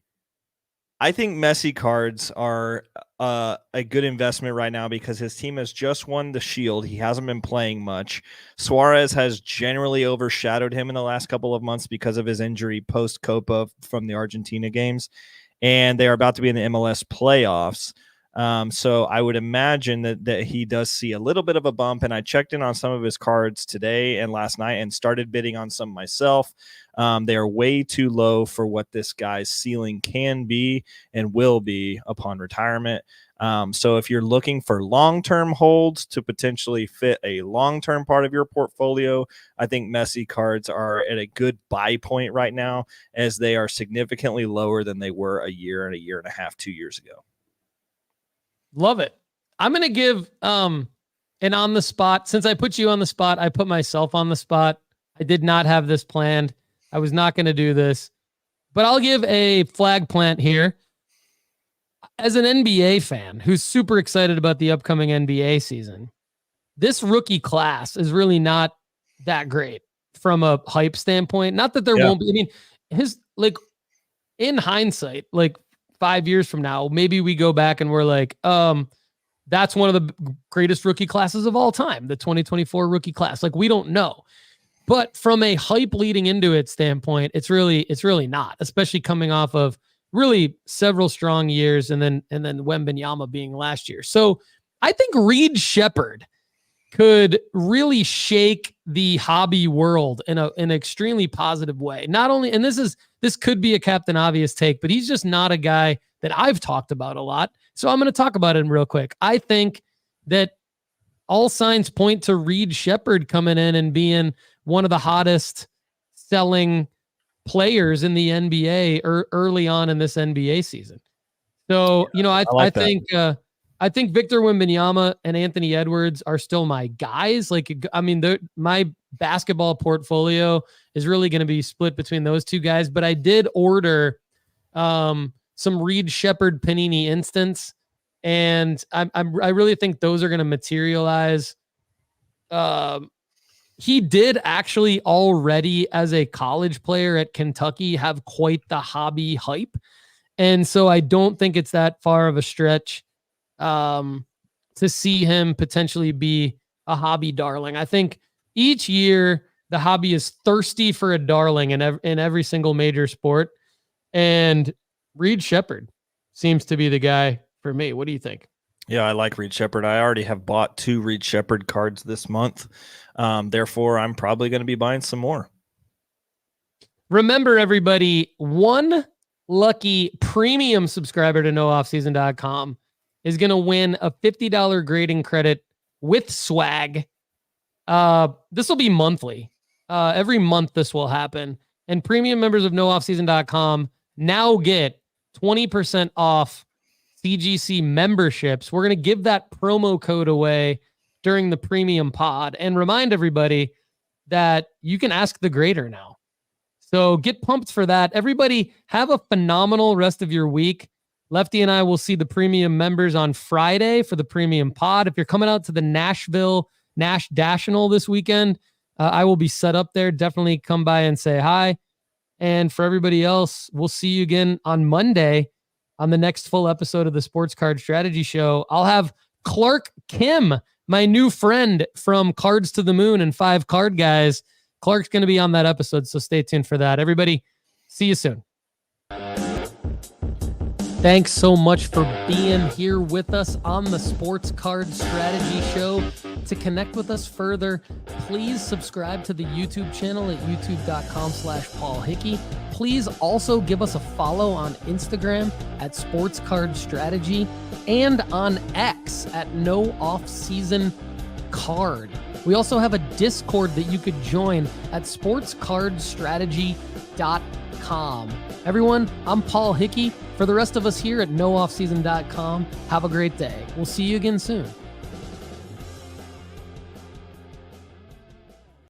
I think Messi cards are a good investment right now because his team has just won the Shield. He hasn't been playing much. Suarez has generally overshadowed him in the last couple of months because of his injury post-Copa from the Argentina games, and they are about to be in the MLS playoffs. So I would imagine that he does see a little bit of a bump, and I checked in on some of his cards today and last night and started bidding on some myself. They are way too low for what this guy's ceiling can be and will be upon retirement. So if you're looking for long-term holds to potentially fit a long-term part of your portfolio, I think Messi cards are at a good buy point right now, as they are significantly lower than they were a year and a half, 2 years ago. Love it. I'm going to give an on the spot. Since I put you on the spot, I put myself on the spot. I did not have this planned. I was not going to do this, but I'll give a flag plant here. As an NBA fan who's super excited about the upcoming NBA season, this rookie class is really not that great from a hype standpoint. Not that there won't be. I mean, his like in hindsight, like 5 years from now, maybe we go back and we're like, that's one of the greatest rookie classes of all time, the 2024 rookie class. Like, we don't know. But from a hype leading into it standpoint, it's really not, especially coming off of really several strong years and then Wembanyama being last year. So I think Reed Shepherd could really shake the hobby world in an extremely positive way. Not only, and this could be a Captain Obvious take, but he's just not a guy that I've talked about a lot. So I'm going to talk about him real quick. I think that all signs point to Reed Shepherd coming in and being one of the hottest selling players in the NBA early on in this NBA season. So, I think Victor Wembanyama and Anthony Edwards are still my guys. Like, I mean, my basketball portfolio is really going to be split between those two guys, but I did order some Reed Shepherd Panini Instants, and I really think those are going to materialize. He did actually already, as a college player at Kentucky, have quite the hobby hype. And so I don't think it's that far of a stretch to see him potentially be a hobby darling. I think each year the hobby is thirsty for a darling in every single major sport. And Reed Shepherd seems to be the guy for me. What do you think? Yeah, I like Reed Shepherd. I already have bought 2 Reed Shepherd cards this month. Therefore, I'm probably going to be buying some more. Remember, everybody, one lucky premium subscriber to nooffseason.com is going to win a $50 grading credit with swag. This will be monthly. Every month this will happen. And premium members of nooffseason.com now get 20% off CGC memberships. We're going to give that promo code away during the premium pod and remind everybody that you can ask the grader now. So get pumped for that. Everybody have a phenomenal rest of your week. Lefty and I will see the premium members on Friday for the premium pod. If you're coming out to the Nashville Nash National this weekend, I will be set up there. Definitely come by and say hi. And for everybody else, we'll see you again on Monday on the next full episode of the Sports Card Strategy Show. I'll have Clark Kim, my new friend from Cards to the Moon and 5 Card Guys. Clark's going to be on that episode, so stay tuned for that. Everybody, see you soon. Thanks so much for being here with us on the Sports Card Strategy Show. To connect with us further, please subscribe to the YouTube channel at youtube.com/Paul Hickey. Please also give us a follow on Instagram at Sports Card Strategy and on X at No Off Season Card. We also have a Discord that you could join at sportscardstrategy.com. Everyone, I'm Paul Hickey. For the rest of us here at nooffseason.com, have a great day. We'll see you again soon.